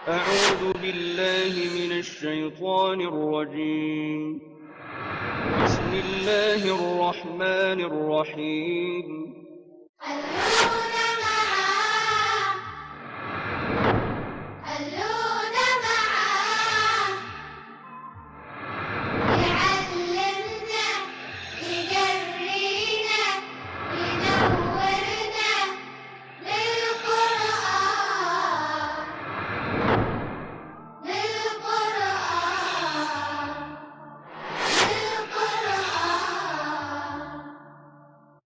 أعوذ بالله من الشيطان الرجيم. بسم الله الرحمن الرحيم. اللون معاه اللون معاه يعلمنا يجرينا ينورنا للقرآن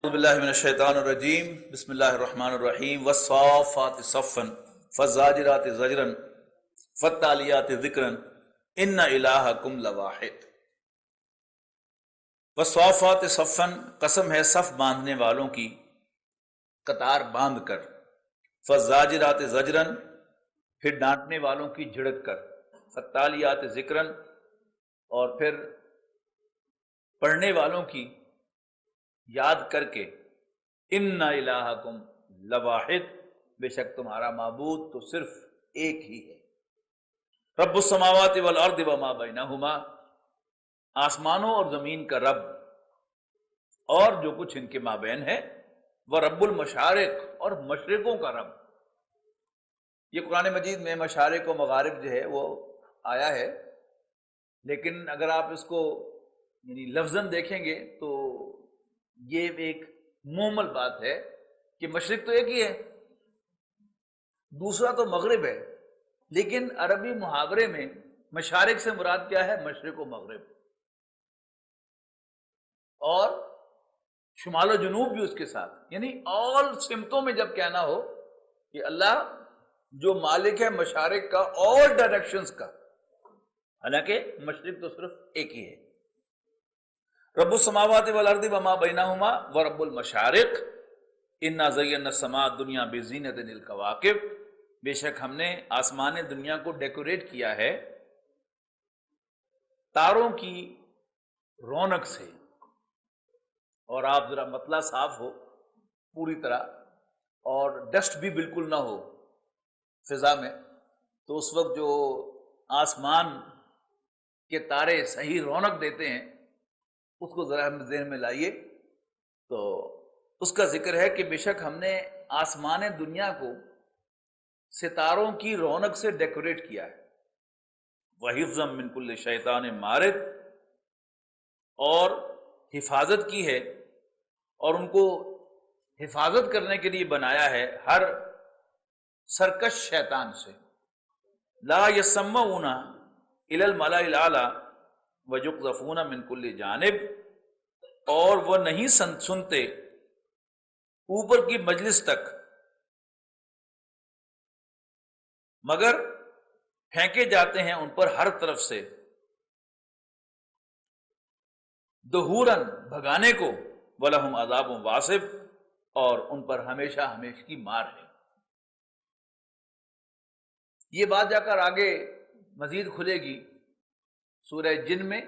اعوذ باللہ من الشیطان الرجیم بسم اللہ الرحمن الرحیم والصافات صفا فالزاجرات زجرا فالتالیات ذکرا ان الہکم لواحد۔ والصافات صفا، قسم ہے صف باندھنے والوں کی، قطار باندھ کر، فالزاجرات زجرا، پھر ڈانٹنے والوں کی جھڑک کر، فالتالیات ذکرا، اور پھر پڑھنے والوں کی یاد کر کے، ان الہکم لواحد، بے شک تمہارا معبود تو صرف ایک ہی ہے۔ رب السماوات والارض وما بینہما، آسمانوں اور زمین کا رب اور جو کچھ ان کے مابین ہے، وہ رب المشارق، اور مشرقوں کا رب۔ یہ قرآن مجید میں مشارق و مغارب جو ہے وہ آیا ہے، لیکن اگر آپ اس کو یعنی لفظاً دیکھیں گے تو یہ ایک مومل بات ہے کہ مشرق تو ایک ہی ہے، دوسرا تو مغرب ہے، لیکن عربی محاورے میں مشارق سے مراد کیا ہے؟ مشرق و مغرب، اور شمال و جنوب بھی اس کے ساتھ، یعنی آل سمتوں میں جب کہنا ہو کہ اللہ جو مالک ہے مشارق کا، آل ڈائریکشنز کا، حالانکہ مشرق تو صرف ایک ہی ہے۔ رب السماوات والارض وما بینہما ورب المشارق انا زینا السماء الدنیا بزینۃ الکواکب، بے شک ہم نے آسمان دنیا کو ڈیکوریٹ کیا ہے تاروں کی رونق سے۔ اور آپ ذرا مطلع صاف ہو پوری طرح اور ڈسٹ بھی بالکل نہ ہو فضا میں، تو اس وقت جو آسمان کے تارے صحیح رونق دیتے ہیں اس کو ذرا ہم ذہن میں لائیے، تو اس کا ذکر ہے کہ بے شک ہم نے آسمان دنیا کو ستاروں کی رونق سے ڈیکوریٹ کیا ہے، وَحِفْظًا مِّن كُلِّ شَيْطَانٍ مَارِدٍ، اور حفاظت کی ہے، اور ان کو حفاظت کرنے کے لیے بنایا ہے ہر سرکش شیطان سے۔ لا يسمعون الى الملأ الاعلی ويقذفون من كل جانب، اور وہ نہیں سنتے اوپر کی مجلس تک مگر پھینکے جاتے ہیں ان پر ہر طرف سے، دہوراً بھگانے کو، وَلَهُمْ عَذَابٌ وَاصِبٌ، اور ان پر ہمیشہ ہمیشہ کی مار ہے۔ یہ بات جا کر آگے مزید کھلے گی سورہ جن میں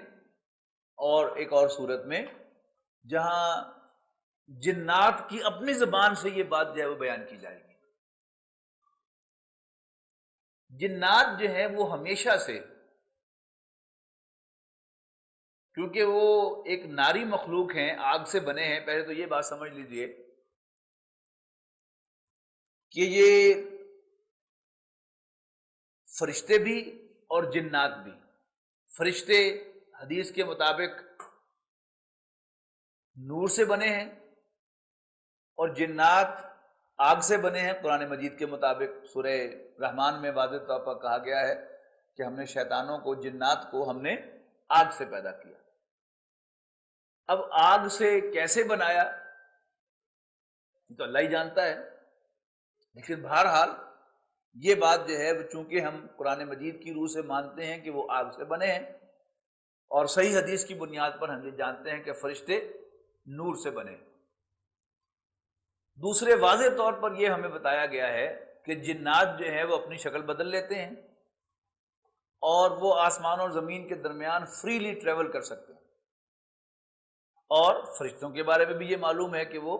اور ایک اور صورت میں، جہاں جنات کی اپنی زبان سے یہ بات جو ہے وہ بیان کی جائے گی۔ جنات جو ہیں وہ ہمیشہ سے، کیونکہ وہ ایک ناری مخلوق ہیں، آگ سے بنے ہیں، پہلے تو یہ بات سمجھ لیجئے کہ یہ فرشتے بھی اور جنات بھی، فرشتے حدیث کے مطابق نور سے بنے ہیں اور جنات آگ سے بنے ہیں۔ قرآن مجید کے مطابق سورہ رحمان میں واضح طور پر کہا گیا ہے کہ ہم نے شیطانوں کو، جنات کو ہم نے آگ سے پیدا کیا۔ اب آگ سے کیسے بنایا یہ تو اللہ ہی جانتا ہے، لیکن بہرحال یہ بات جو ہے چونکہ ہم قرآن مجید کی روح سے مانتے ہیں کہ وہ آگ سے بنے ہیں، اور صحیح حدیث کی بنیاد پر ہم یہ جانتے ہیں کہ فرشتے نور سے بنے۔ دوسرے واضح طور پر یہ ہمیں بتایا گیا ہے کہ جنات جو ہیں وہ اپنی شکل بدل لیتے ہیں اور وہ آسمان اور زمین کے درمیان فریلی ٹریول کر سکتے ہیں، اور فرشتوں کے بارے میں بھی یہ معلوم ہے کہ وہ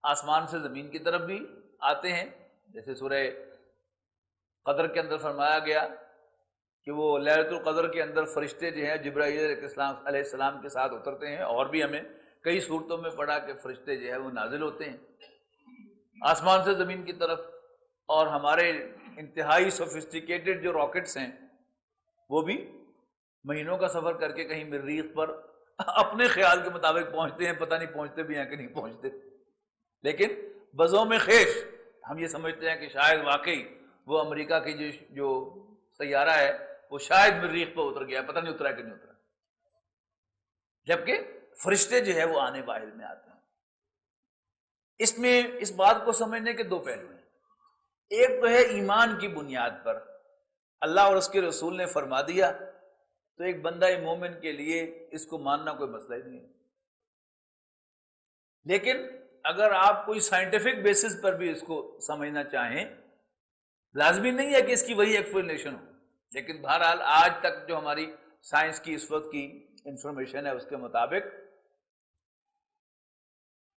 آسمان سے زمین کی طرف بھی آتے ہیں، جیسے سورہ قدر کے اندر فرمایا گیا کہ وہ لیلۃ القدر کے اندر فرشتے جو ہیں جبرائیل علیہ السلام کے ساتھ اترتے ہیں، اور بھی ہمیں کئی صورتوں میں پڑھا کہ فرشتے جو ہے وہ نازل ہوتے ہیں آسمان سے زمین کی طرف، اور ہمارے انتہائی سوفسٹیکیٹڈ جو راکٹس ہیں وہ بھی مہینوں کا سفر کر کے کہیں مریخ پر اپنے خیال کے مطابق پہنچتے ہیں، پتہ نہیں پہنچتے بھی ہیں کہ نہیں پہنچتے، لیکن بزوں میں خیش ہم یہ سمجھتے ہیں کہ شاید واقعی وہ امریکہ کی جو سیارہ ہے وہ شاید مریخ پر اتر گیا، پتہ نہیں اترا کہ نہیں اترا، جبکہ فرشتے جو ہے وہ آنے واحد میں آتے ہیں۔ اس میں اس بات کو سمجھنے کے دو پہلو ہیں، ایک تو ہے ایمان کی بنیاد پر اللہ اور اس کے رسول نے فرما دیا تو ایک بندہ مومن کے لیے اس کو ماننا کوئی مسئلہ ہی نہیں ہے، لیکن اگر آپ کوئی سائنٹیفک بیسس پر بھی اس کو سمجھنا چاہیں، لازمی نہیں ہے کہ اس کی وہی ایکسپلینیشن ہو، لیکن بہرحال آج تک جو ہماری سائنس کی اس وقت کی انفارمیشن ہے اس کے مطابق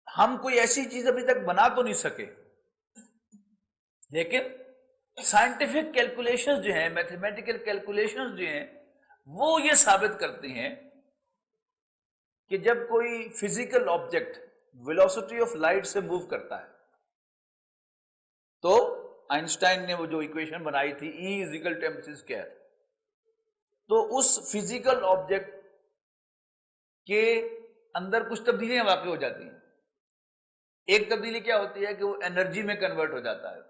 ہم کوئی ایسی چیز ابھی تک بنا تو نہیں سکے، لیکن سائنٹیفک کیلکولیشنز جو ہیں، میتھمیٹیکل کیلکولیشنز جو ہیں، وہ یہ ثابت کرتی ہیں کہ جب کوئی physical object velocity of light سے موو کرتا ہے تو آئنسٹائن نے وہ جو ایکویشن بنائی تھی E=mc²، تو اس فزیکل آبجیکٹ کے اندر کچھ تبدیلیاں واقع ہو جاتی ہیں۔ ایک تبدیلی کیا ہوتی ہے کہ وہ انرجی میں کنورٹ ہو جاتا ہے،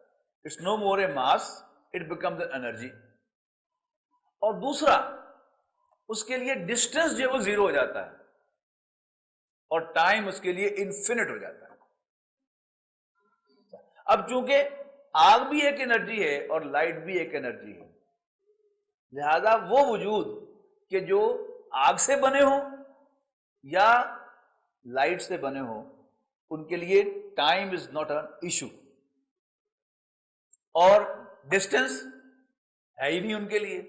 it's no more a mass, it becomes an energy, اور دوسرا اس کے لیے ڈسٹینس جو ہے وہ زیرو ہو جاتا ہے اور ٹائم اس کے لیے انفینٹ ہو جاتا ہے۔ اب چونکہ آگ بھی ایک انرجی ہے اور لائٹ بھی ایک انرجی ہے، لہذا وہ وجود کہ جو آگ سے بنے ہوں یا لائٹ سے بنے ہوں ان کے لیے time is not an issue, اور ڈسٹینس ہے ہی نہیں ان کے لیے،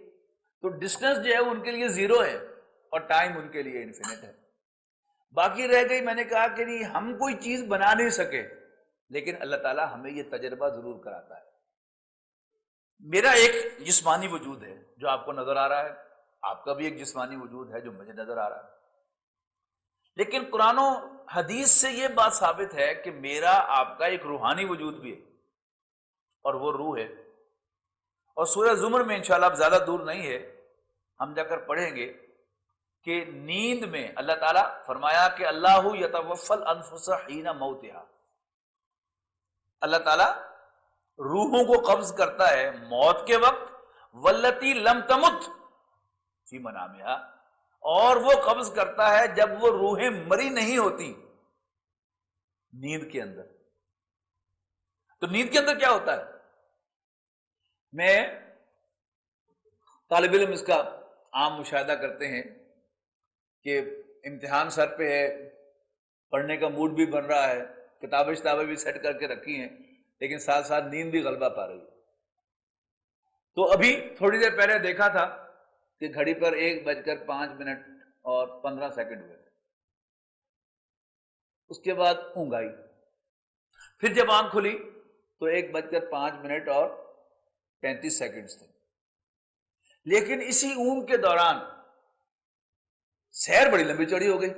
تو ڈسٹینس جو ہے ان کے لیے زیرو ہے اور ٹائم ان کے لیے انفینٹ ہے۔ باقی رہ گئی، میں نے کہا کہ نہیں ہم کوئی چیز بنا نہیں سکے، لیکن اللہ تعالیٰ ہمیں یہ تجربہ ضرور کراتا ہے۔ میرا ایک جسمانی وجود ہے جو آپ کو نظر آ رہا ہے، آپ کا بھی ایک جسمانی وجود ہے جو مجھے نظر آ رہا ہے، لیکن قرآن و حدیث سے یہ بات ثابت ہے کہ میرا آپ کا ایک روحانی وجود بھی ہے، اور وہ روح ہے، اور سورہ زمر میں انشاءاللہ اب زیادہ دور نہیں ہے ہم جا کر پڑھیں گے کہ نیند میں اللہ تعالیٰ فرمایا کہ اللہ یتوفی الانفس حین موتہا، اللہ تعالیٰ روحوں کو قبض کرتا ہے موت کے وقت، واللتی لم تمت فی منامہا، اور وہ قبض کرتا ہے جب وہ روحیں مری نہیں ہوتی نیند کے اندر۔ تو نیند کے اندر کیا ہوتا ہے؟ میں طالب علم اس کا عام مشاہدہ کرتے ہیں کہ امتحان سر پہ ہے، پڑھنے کا موڈ بھی بن رہا ہے، کتابیں بھی سیٹ کر کے رکھی ہیں، لیکن ساتھ ساتھ نیند بھی غلبہ پا رہی ہے۔ تو ابھی تھوڑی دیر پہلے دیکھا تھا کہ گھڑی پر 1:05 ہوئے، اس کے بعد اونگ آئی، پھر جب آنکھ کھلی تو 1:05 تھے، لیکن اسی اونگ کے دوران سیر بڑی لمبی چوڑی ہو گئی۔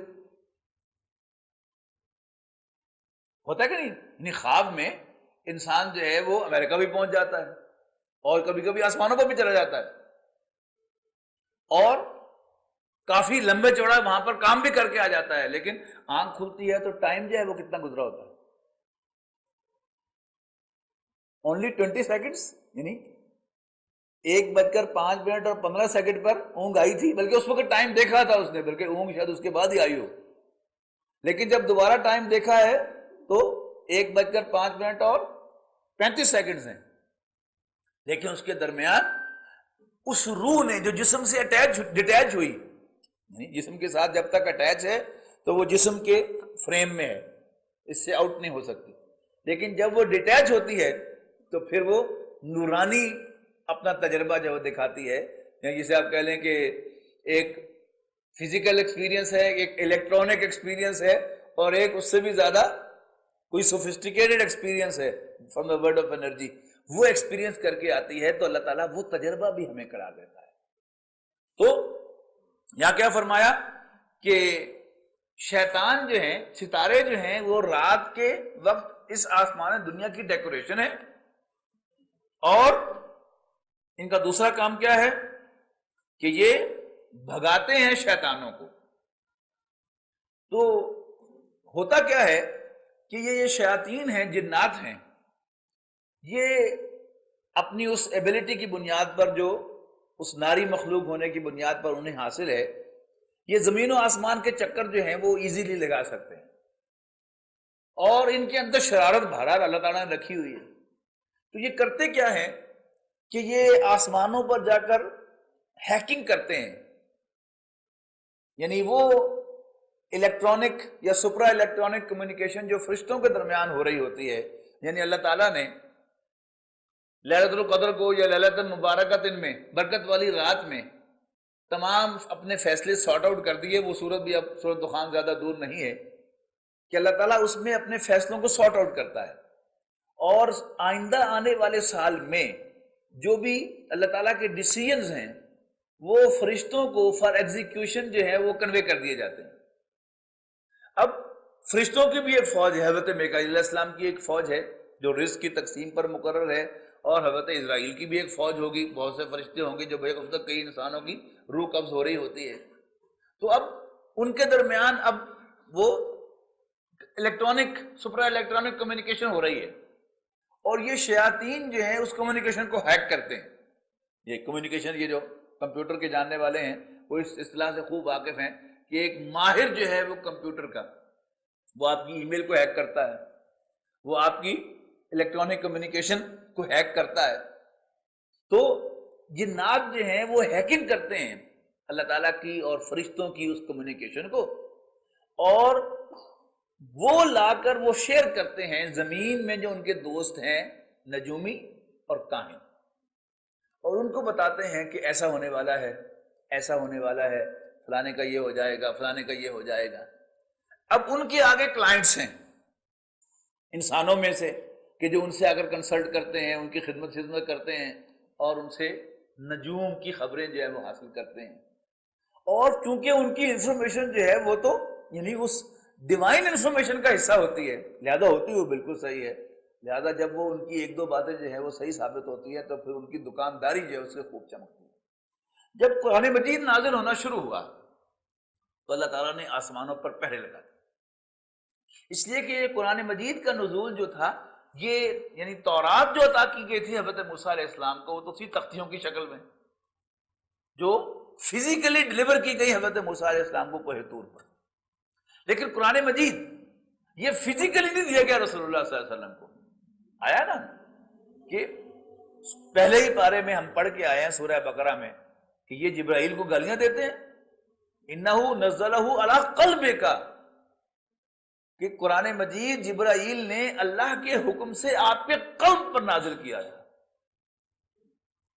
ہوتا ہے کہ نہیں؟ یعنی خواب میں انسان جو ہے وہ امریکہ بھی پہنچ جاتا ہے اور کبھی کبھی آسمانوں پر بھی چلا جاتا ہے، اور کافی لمبے چوڑا وہاں پر کام بھی کر کے آ جاتا ہے، لیکن آنکھ کھلتی ہے تو ٹائم جو ہے وہ کتنا گزرا ہوتا ہے؟ اونلی 20 سیکنڈز، یعنی 1:05 پر اونگ آئی تھی، بلکہ اس وقت ٹائم دیکھا تھا اس نے، بلکہ اونگ شاید اس کے بعد ہی آئی ہو، لیکن جب دوبارہ ٹائم دیکھا ہے تو 1:05 ہیں، لیکن اس کے درمیان اس روح نے جو جسم سے ڈیٹیچ ہوئی، یعنی جسم کے ساتھ جب تک اٹیچ ہے تو وہ جسم کے فریم میں ہے، اس سے آؤٹ نہیں ہو سکتی، لیکن جب وہ ڈیٹیچ ہوتی ہے تو پھر وہ نورانی اپنا تجربہ جو دکھاتی ہے، یعنی جسے آپ کہہ لیں کہ ایک فزیکل ایکسپیرینس ہے، ایک الیکٹرانک ایکسپیرینس ہے، اور ایک اس سے بھی زیادہ کوئی سوفسٹیکیٹڈ ایکسپیرینس ہے from the word of energy, وہ ایکسپیرینس کر کے آتی ہے تو اللہ تعالیٰ وہ تجربہ بھی ہمیں کرا دیتا ہے. تو یہاں کیا فرمایا کہ شیطان جو ہیں، ستارے جو ہیں، وہ رات کے وقت اس آسمان دنیا کی ڈیکوریشن ہے، اور ان کا دوسرا کام کیا ہے کہ یہ بھگاتے ہیں شیطانوں کو. تو ہوتا کیا ہے کہ یہ شیاطین ہیں، جنات ہیں، یہ اپنی اس ایبلٹی کی بنیاد پر، جو اس ناری مخلوق ہونے کی بنیاد پر انہیں حاصل ہے، یہ زمین و آسمان کے چکر جو ہیں وہ ایزیلی لگا سکتے ہیں، اور ان کے اندر شرارت بھرار اللہ تعالیٰ نے رکھی ہوئی ہے. تو یہ کرتے کیا ہیں کہ یہ آسمانوں پر جا کر ہیکنگ کرتے ہیں، یعنی وہ الیکٹرانک یا سپرا الیکٹرانک کمیونیکیشن جو فرشتوں کے درمیان ہو رہی ہوتی ہے. یعنی اللہ تعالیٰ نے لیلۃ القدر کو یا لیلۃ المبارکہ دن میں، برکت والی رات میں، تمام اپنے فیصلے سارٹ آؤٹ کر دیے. وہ صورت بھی اب سورۃ دخان زیادہ دور نہیں ہے کہ اللہ تعالیٰ اس میں اپنے فیصلوں کو سارٹ آؤٹ کرتا ہے، اور آئندہ آنے والے سال میں جو بھی اللہ تعالیٰ کے ڈیسیژنز ہیں وہ فرشتوں کو فار ایگزیکیوشن جو ہے وہ کنوے کر دیے جاتے ہیں. اب فرشتوں کی بھی ایک فوج ہے، حضرت میکائیل علیہ السلام کی ایک فوج ہے جو رزق کی تقسیم پر مقرر ہے، اور حضرت اسرائیل کی بھی ایک فوج ہوگی، بہت سے فرشتے ہوں گے جو بے وقت کئی انسانوں کی روح قبض ہو رہی ہوتی ہے. تو اب ان کے درمیان اب وہ الیکٹرانک سپرا الیکٹرانک کمیونیکیشن ہو رہی ہے، اور یہ شیاطین جو ہیں اس کمیونیکیشن کو ہیک کرتے ہیں. یہ کمیونیکیشن، یہ جو کمپیوٹر کے جاننے والے ہیں وہ اس اصطلاح سے خوب واقف ہیں کہ ایک ماہر جو ہے وہ کمپیوٹر کا، وہ آپ کی ای میل کو ہیک کرتا ہے، وہ آپ کی الیکٹرانک کمیونیکیشن کو ہیک کرتا ہے. تو جنات جو ہیں وہ ہیکنگ کرتے ہیں اللہ تعالیٰ کی اور فرشتوں کی اس کمیونیکیشن کو، اور وہ لا کر وہ شیئر کرتے ہیں زمین میں جو ان کے دوست ہیں نجومی اور کاہن، اور ان کو بتاتے ہیں کہ ایسا ہونے والا ہے، ایسا ہونے والا ہے، فلانے کا یہ ہو جائے گا، فلانے کا یہ ہو جائے گا. اب ان کے آگے کلائنٹس ہیں انسانوں میں سے کہ جو ان سے اگر کنسلٹ کرتے ہیں، ان کی خدمت کرتے ہیں، اور ان سے نجوم کی خبریں جو ہے وہ حاصل کرتے ہیں. اور چونکہ ان کی انفارمیشن جو ہے وہ تو یعنی اس ڈیوائن انفارمیشن کا حصہ ہوتی ہے، لہذا ہوتی وہ بالکل صحیح ہے. لہذا جب وہ ان کی ایک دو باتیں جو ہے وہ صحیح ثابت ہوتی ہیں تو پھر ان کی دکانداری جو ہے اس سے خوب چمکتی ہے. جب قرآن مجید نازل ہونا شروع ہوا تو اللہ تعالیٰ نے آسمانوں پر پہرے لگا دی، اس لیے کہ یہ قرآن مجید کا نزول جو تھا، یہ یعنی تورات جو عطا کی گئی تھی حضرت موسیٰ علیہ السلام کو، وہ تو اسی تختیوں کی شکل میں جو فزیکلی ڈلیور کی گئی حضرت موسیٰ علیہ السلام کو کوہ طور پر. لیکن قرآن مجید یہ فزیکلی نہیں دیا گیا رسول اللہ صلی اللہ علیہ وسلم کو. آیا نا کہ پہلے ہی پارے میں ہم پڑھ کے آئے ہیں سورہ بقرہ میں کہ یہ جبرائیل کو گالیاں دیتے ہیں، انہو نزلہ علی قلبک، کہ قرآن مجید جبرائیل نے اللہ کے حکم سے آپ کے قلب پر نازل کیا ہے.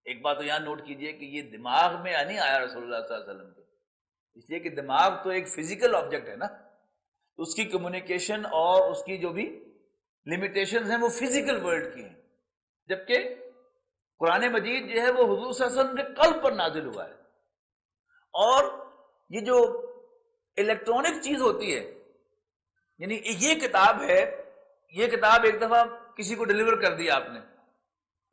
ایک بات تو یہاں نوٹ کیجئے کہ یہ دماغ میں نہیں آیا رسول اللہ صلی اللہ علیہ وسلم کے، اس لیے کہ دماغ تو ایک فزیکل آبجیکٹ ہے نا، اس کی کمیونیکیشن اور اس کی جو بھی لمیٹیشنز ہیں وہ فزیکل ورلڈ کی ہیں، جبکہ قرآن مجید جو ہے وہ حضور صلی اللہ علیہ وسلم کے قلب پر نازل ہوا ہے. اور یہ جو الیکٹرانک چیز ہوتی ہے، یعنی یہ کتاب ہے، یہ کتاب ایک دفعہ کسی کو ڈیلیور کر دی آپ نے،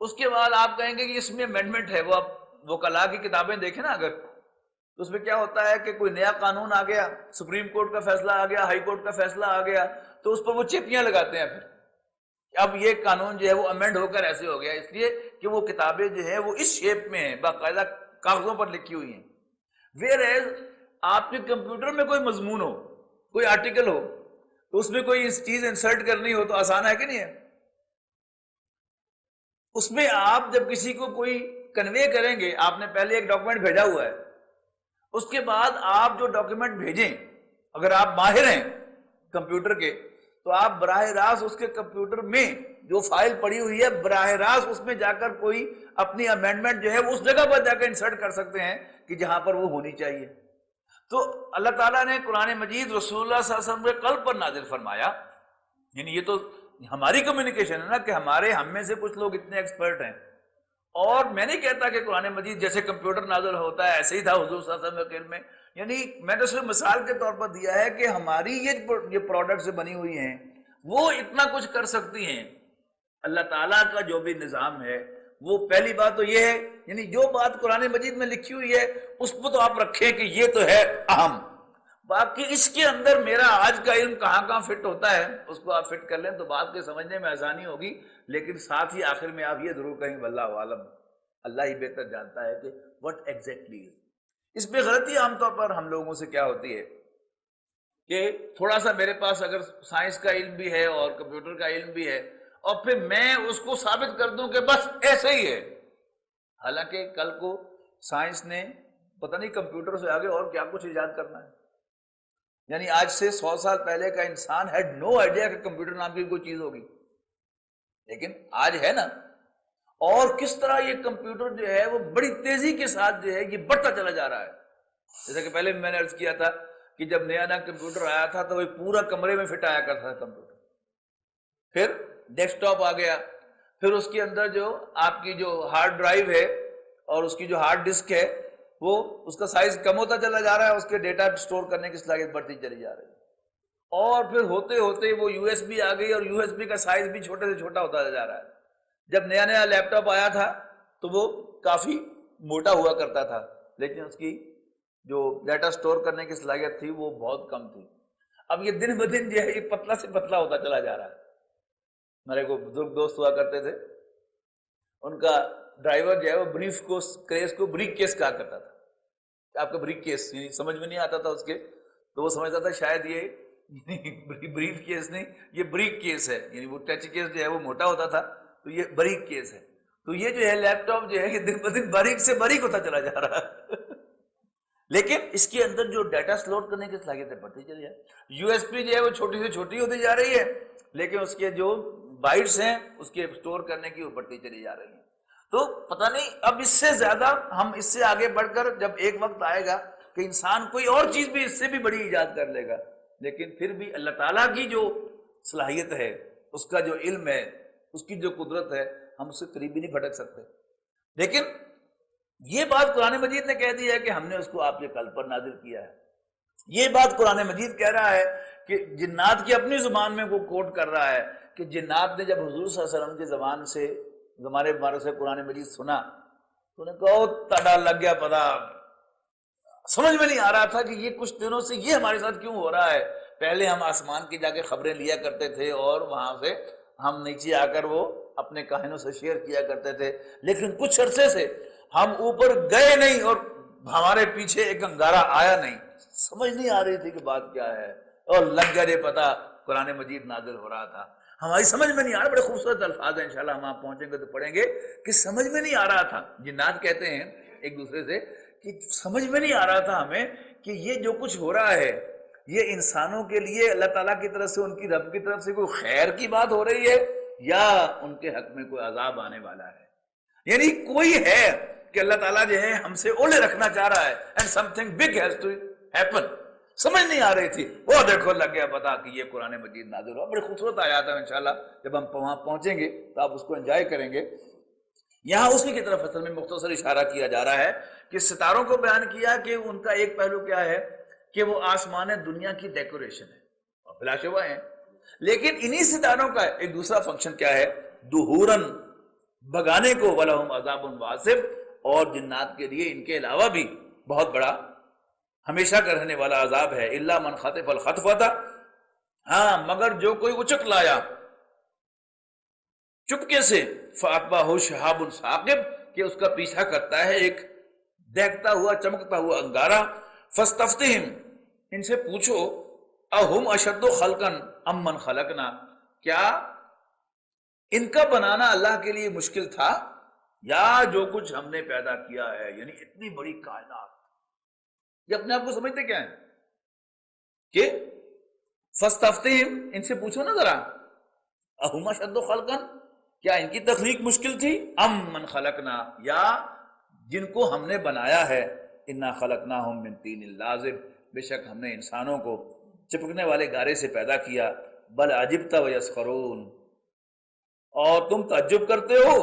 اس کے بعد آپ کہیں گے کہ اس میں امینڈمنٹ ہے. وہ آپ وکلاء کی کتابیں دیکھیں نا اگر، تو اس میں کیا ہوتا ہے کہ کوئی نیا قانون آ گیا، سپریم کورٹ کا فیصلہ آ گیا، ہائی کورٹ کا فیصلہ آ گیا، تو اس پر وہ چیپیاں لگاتے ہیں پھر اب یہ قانون جو ہے وہ امینڈ ہو کر ایسے ہو گیا، اس لیے کہ وہ کتابیں جو ہیں وہ اس شیپ میں ہیں، باقاعدہ کاغذوں پر لکھی ہوئی ہیں. ویئرایز آپ کے کمپیوٹر میں کوئی مضمون ہو، کوئی آرٹیکل ہو، تو اس میں کوئی چیز انسرٹ کرنی ہو تو آسان ہے کہ نہیں ہے. اس میں آپ جب کسی کو کوئی کنوے کریں گے، آپ نے پہلے ایک ڈاکومنٹ بھیجا ہوا ہے، اس کے بعد آپ جو ڈاکومنٹ بھیجیں، اگر آپ ماہر ہیں کمپیوٹر کے تو آپ براہ راست اس کے کمپیوٹر میں جو فائل پڑی ہوئی ہے براہ راست اس میں جا کر کوئی اپنی امینڈمنٹ جو ہے اس جگہ پر جا کر انسرٹ کر سکتے ہیں کہ جہاں پر وہ ہونی چاہیے. تو اللہ تعالیٰ نے قرآن مجید رسول اللہ صلی اللہ علیہ وسلم کے قلب پر نازل فرمایا، یعنی یہ تو ہماری کمیونیکیشن ہے نا کہ ہم میں سے کچھ لوگ اتنے ایکسپرٹ ہیں. اور میں نہیں کہتا کہ قرآن مجید جیسے کمپیوٹر نازل ہوتا ہے ایسے ہی تھا حضور صلی اللہ علیہ وسلم کے علم میں. یعنی میں نے صرف مثال کے طور پر دیا ہے کہ ہماری یہ پروڈکٹس بنی ہوئی ہیں وہ اتنا کچھ کر سکتی ہیں. اللہ تعالیٰ کا جو بھی نظام ہے وہ پہلی بات تو یہ ہے، یعنی جو بات قرآن مجید میں لکھی ہوئی ہے اس کو تو آپ رکھیں کہ یہ تو ہے اہم. باقی اس کے اندر میرا آج کا علم کہاں کہاں فٹ ہوتا ہے اس کو آپ فٹ کر لیں تو بات کے سمجھنے میں آسانی ہوگی. لیکن ساتھ ہی آخر میں آپ یہ ضرور کہیں واللہ عالم، اللہ ہی بہتر جانتا ہے کہ what exactly is. اس پہ غلطی عام طور پر ہم لوگوں سے کیا ہوتی ہے کہ تھوڑا سا میرے پاس اگر سائنس کا علم بھی ہے اور کمپیوٹر کا علم بھی ہے اور پھر میں اس کو ثابت کر دوں کہ بس ایسے ہی ہے. حالانکہ کل کو سائنس نے پتہ نہیں کمپیوٹر سے آگے اور کیا کچھ ایجاد کرنا ہے. یعنی آج سے 100 سال پہلے کا انسان ہیڈ نو آئیڈیا کہ کمپیوٹر نام کی کوئی چیز ہوگی، لیکن آج ہے نا. اور کس طرح یہ کمپیوٹر جو ہے وہ بڑی تیزی کے ساتھ جو ہے یہ بڑھتا چلا جا رہا ہے. جیسا کہ پہلے میں نے عرض کیا تھا کہ جب نیا کمپیوٹر آیا تھا تو وہ پورا کمرے میں فٹ آیا کرتا تھا کمپیوٹر. پھر ڈیسک ٹاپ آ گیا، پھر اس کے اندر جو آپ کی جو ہارڈ ڈرائیو ہے اور اس کی جو ہارڈ ڈسک ہے وہ اس کا سائز کم ہوتا چلا جا رہا ہے، اس کے ڈیٹا سٹور کرنے کی صلاحیت بڑھتی چلی جا رہی ہے. اور پھر ہوتے ہوتے وہ یو ایس بی آ گئی اور یو ایس بی کا سائز بھی چھوٹے سے چھوٹا ہوتا جا رہا ہے. جب نیا نیا لیپ ٹاپ آیا تھا تو وہ کافی موٹا ہوا کرتا تھا لیکن اس کی جو ڈیٹا سٹور کرنے کی صلاحیت تھی وہ بہت کم تھی. اب یہ دن بدن جو ہے یہ پتلا سے پتلا ہوتا چلا جا رہا ہے. ہمارے کو بزرگ دوست ہوا کرتے تھے، ان کا ڈرائیور جو ہے وہ بریف کو بریک کیس کہا کرتا تھا. آپ کا بریک کیس سمجھ میں نہیں آتا تھا اس کے، تو وہ سمجھتا تھا شاید یہ بریف کیس نہیں، یہ بریک کیس ہے. یعنی وہ ٹچ کیس جو ہے وہ موٹا ہوتا تھا تو یہ بریک کیس ہے. تو یہ جو ہے لیپ ٹاپ جو ہے یہ دن بدن باریک سے باریک ہوتا چلا جا رہا ہے. لیکن اس کے اندر جو ڈیٹا سلوٹ کرنے کی صلاحیتیں بڑھتی چلی جائے. یو ایس پی جو ہے وہ چھوٹی سے چھوٹی ہوتی جا رہی ہے لیکن اس کے جو بائٹس ہیں اس کے سٹور کرنے کی وہ بڑھتی چلی جا رہی ہے. تو پتہ نہیں اب اس سے زیادہ ہم اس سے آگے بڑھ کر جب ایک وقت آئے گا کہ انسان کوئی اور چیز بھی اس سے بھی بڑی ایجاد کر لے گا، لیکن پھر بھی اللہ تعالیٰ کی جو صلاحیت ہے، اس کا جو علم ہے، اس کی جو قدرت ہے، ہم اس سے قریب بھی نہیں بھٹک سکتے. لیکن یہ بات قرآن مجید نے کہہ دی ہے کہ ہم نے اس کو آپ کے قلب پر نازل کیا ہے. یہ بات قرآن مجید کہہ رہا ہے کہ جنات کی اپنی زبان میں وہ کوٹ کر رہا ہے کہ جنات نے جب حضور صلی اللہ علیہ وسلم کی زبان سے زمانے مبارک سے قرآن مجید سنا تو انہیں کہا تڑا لگ گیا پتا، سمجھ میں نہیں آ رہا تھا کہ یہ کچھ دنوں سے یہ ہمارے ساتھ کیوں ہو رہا ہے. پہلے ہم آسمان کی جا کے خبریں لیا کرتے تھے اور وہاں سے ہم نیچے آ کر وہ اپنے کاہنوں سے شیئر کیا کرتے تھے، لیکن کچھ عرصے سے ہم اوپر گئے نہیں اور ہمارے پیچھے ایک انگارہ آیا نہیں. سمجھ نہیں آ رہی تھی کہ بات کیا ہے اور لگ گیا یہ پتا قرآن مجید نازل ہو رہا تھا. ہماری سمجھ میں نہیں آ رہا. بڑے خوبصورت الفاظ ہیں، انشاءاللہ ہم وہاں پہنچیں گے تو پڑھیں گے کہ سمجھ میں نہیں آ رہا تھا. جنات کہتے ہیں ایک دوسرے سے کہ سمجھ میں نہیں آ رہا تھا ہمیں کہ یہ جو کچھ ہو رہا ہے یہ انسانوں کے لیے اللہ تعالیٰ کی طرف سے، ان کی رب کی طرف سے کوئی خیر کی بات ہو رہی ہے یا ان کے حق میں کوئی عذاب آنے والا ہے. یعنی کوئی ہے کہ اللہ تعالیٰ جو ہے ہم سے اولے رکھنا چاہ رہا ہے and something big has to happen. سمجھ نہیں آ رہی تھی، وہ دیکھو لگ گیا پتا کہ یہ قرآن مجید نازل ہوا. بڑے خوبصورت آیات ہیں، انشاءاللہ جب ہم وہاں پہنچیں گے تو آپ اس کو انجوائے کریں گے. یہاں اسی کی طرف اصل میں مختصر اشارہ کیا جا رہا ہے کہ ستاروں کو بیان کیا کہ ان کا ایک پہلو کیا ہے کہ وہ آسمان دنیا کی ڈیکوریشن ہے اور بلا شبہ ہیں، لیکن انہی ستاروں کا ایک دوسرا فنکشن کیا ہے، دہورن بگانے کو، وَلَهُمْ عَذَابٌ وَاصِبٌ، اور جنات کے لیے ان کے علاوہ بھی بہت بڑا ہمیشہ کا رہنے والا عذاب ہے. اِلَّا مَنْ خَطِفَ الْخَطْفَةَ، ہاں مگر جو کوئی اچک لایا چپکے سے، فَأَتْبَعَهُ شِهَابٌ ثَاقِبٌ، کہ اس کا پیچھا کرتا ہے ایک دیکھتا ہوا چمکتا ہوا انگارہ. فَاسْتَفْتِهِمْ، ان سے پوچھو، اَهُمْ أَشَدُّ خَلْقًا أَمْ مَنْ خَلَقْنَا، کیا ان کا بنانا اللہ کے لیے مشکل تھا یا جو کچھ ہم نے پیدا کیا ہے. یعنی اتنی بڑی کائنات، یہ اپنے آپ کو سمجھتے کیا ہیں کہ فَاسْتَفْتِهِمْ، ان سے پوچھو نا ذرا، اَهُمْ أَشَدُّ خَلْقًا، کیا ان کی تخلیق مشکل تھی، ام من خلقنا، یا جن کو ہم نے بنایا ہے. انا خلقناہم من طین لازب، بے شک ہم نے انسانوں کو چپکنے والے گارے سے پیدا کیا. بل عجبت ویسخرون، اور تم تعجب کرتے ہو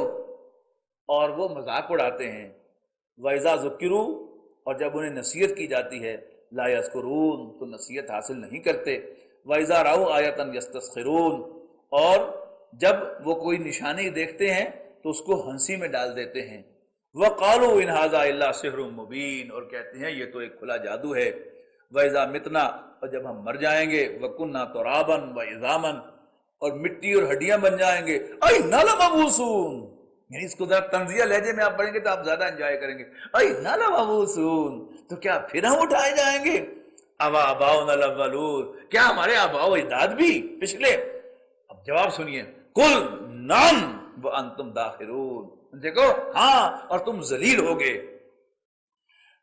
اور وہ مذاق اڑاتے ہیں. وَإِذَا ذُكِّرُوا، اور جب انہیں نصیحت کی جاتی ہے، لا یذکرون، تو نصیحت حاصل نہیں کرتے. وَإِذَا رَأَوْا آیَةً یستسخرون، اور جب وہ کوئی نشانی دیکھتے ہیں تو اس کو ہنسی میں ڈال دیتے ہیں. وَقَالُوا إِنْ هَذَا إِلَّا سِحْرٌ مُبِينٌ، اور کہتے ہیں یہ تو ایک کھلا جادو ہے. وَإِذَا مِتْنَا، اور جب ہم مر جائیں گے، وَكُنَّا تُرَابًا وَعِظَامًا، اور مٹی اور ہڈیاں بن جائیں گے، أَإِنَّا لَمَبْعُوثُونَ، یعنی اس کو ذرا طنزیہ لہجے میں آپ پڑھیں گے تو آپ زیادہ انجوائے کریں گے. أَإِنَّا لَمَبْعُوثُونَ، تو کیا پھر ہم اٹھائے جائیں گے؟ أَوَآبَاؤُنَا الْأَوَّلُونَ، کیا ہمارے آباء و اجداد بھی پچھلے؟ اب جواب سنیے، قُلْ نعم وَأَنْتُمْ دَاخِرُونَ، دیکھو ہاں اور تم ذلیل ہوگے.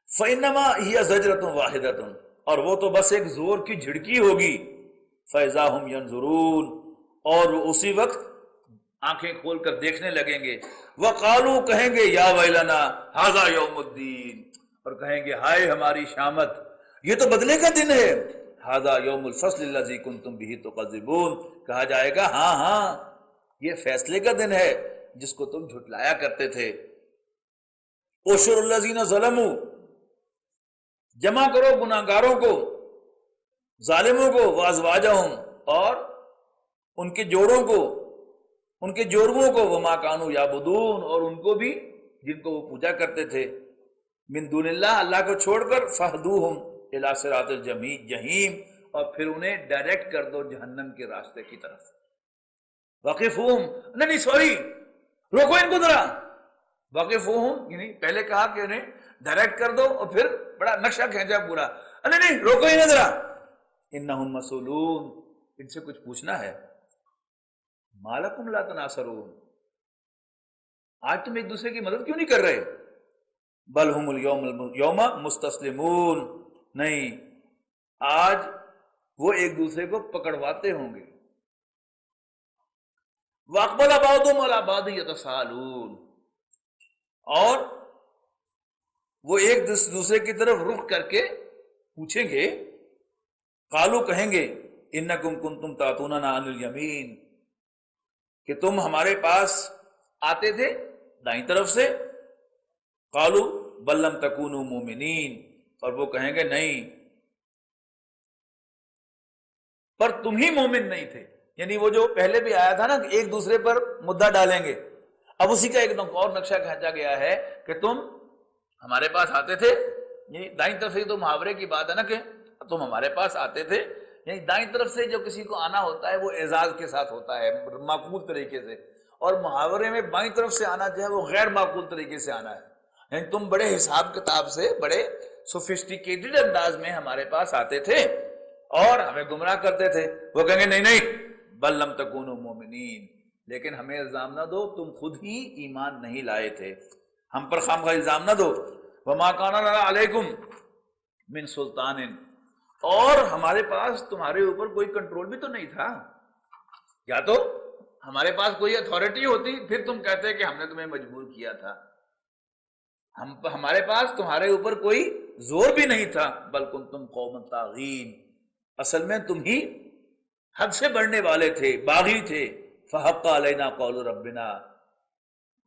فَإِنَّمَا هِيَ زَجْرَةٌ وَاحِدَةٌ، اور وہ تو بس ایک زور کی جھڑکی ہوگی. فَإِذَا هُمْ يَنْظُرُونَ، اور وہ اسی وقت آنکھیں کھول کر دیکھنے لگیں گے. وَقَالُوا، کہیں گے، یا ویلنا ھذا یوم الدین، اور کہیں گے ہائے ہماری شامت، یہ تو بدلے کا دن ہے. ھذا یوم الفصل الذی کنتم بہ تکذبون، کہا جائے گا ہاں ہاں یہ فیصلے کا دن ہے جس کو تم جھٹلایا کرتے تھے. اُحْشُرُوا الذین ظلموا، جمع کرو گناہگاروں کو، ظالموں کو، وازواجہم، اور ان کے جوڑوں کو، ان کے جوڑووں کو، وما کانوا یعبدون، اور ان کو بھی جن کو وہ پوجا کرتے تھے، من دون اللہ، اللہ کو چھوڑ کر، فہدوہم الی صراط الجحیم، اور پھر انہیں ڈائریکٹ کر دو جہنم کے راستے کی طرف. وقفہم، نہیں سوری، روکو ان کو ذرا. وقفہم یعنی پہلے کہا کہ انہیں ڈائریکٹ کر دو اور پھر بڑا نقشہ کھینچا پورا. نہیں روکو انہیں ذرا، انہم مسئولون، ان سے کچھ پوچھنا ہے. ما لکم لا تناصرون، آج تم ایک دوسرے کی مدد کیوں نہیں کر رہے؟ بل ہم اليوم مستسلمون، نہیں آج وہ ایک دوسرے کو پکڑواتے ہوں گے. واقبل بعضهم على بعض يتساءلون، اور وہ ایک دوسرے کی طرف رخ کر کے پوچھیں گے. قالوا، کہیں گے، انکم کنتم تاتوننا عن الیمین، کہ تم ہمارے پاس آتے تھے دائیں طرف سے. قالوا بل لم تکونوا مومنین، اور وہ کہیں گے نہیں پر تم ہی مومن نہیں تھے. یعنی وہ جو پہلے بھی آیا تھا نا کہ ایک دوسرے پر مدعا ڈالیں گے، اب اسی کا ایک اور نقشہ کھینچا گیا ہے کہ تم ہمارے پاس آتے تھے. یعنی دائیں طرف سے تو محاورے کی بات ہے نا کہ تم ہمارے پاس آتے تھے، یعنی دائیں طرف سے جو کسی کو آنا ہوتا ہے وہ اعزاز کے ساتھ ہوتا ہے، معقول طریقے سے، اور محاورے میں بائیں طرف سے آنا جو ہے وہ غیر معقول طریقے سے آنا ہے. یعنی تم بڑے حساب کتاب سے، بڑے سوفسٹیکیٹڈ انداز میں ہمارے پاس آتے تھے اور ہمیں گمراہ کرتے تھے. وہ کہیں گے نہیں نہیں بل لم تکونوا مومنین، لیکن ہمیں الزام نہ دو، تم خود ہی ایمان نہیں لائے تھے، ہم پر خواہ الزام نہ دو. وما کان لنا علیکم من سلطان، اور ہمارے پاس تمہارے اوپر کوئی کنٹرول بھی تو نہیں تھا. یا تو ہمارے پاس کوئی اتھارٹی ہوتی پھر تم کہتے کہ ہم نے تمہیں مجبور کیا تھا. ہمارے پاس تمہارے اوپر کوئی زور بھی نہیں تھا. بل کنتم قوما طاغین، اصل میں تم ہی حد سے بڑھنے والے تھے، باغی تھے. فحق علینا قول ربنا،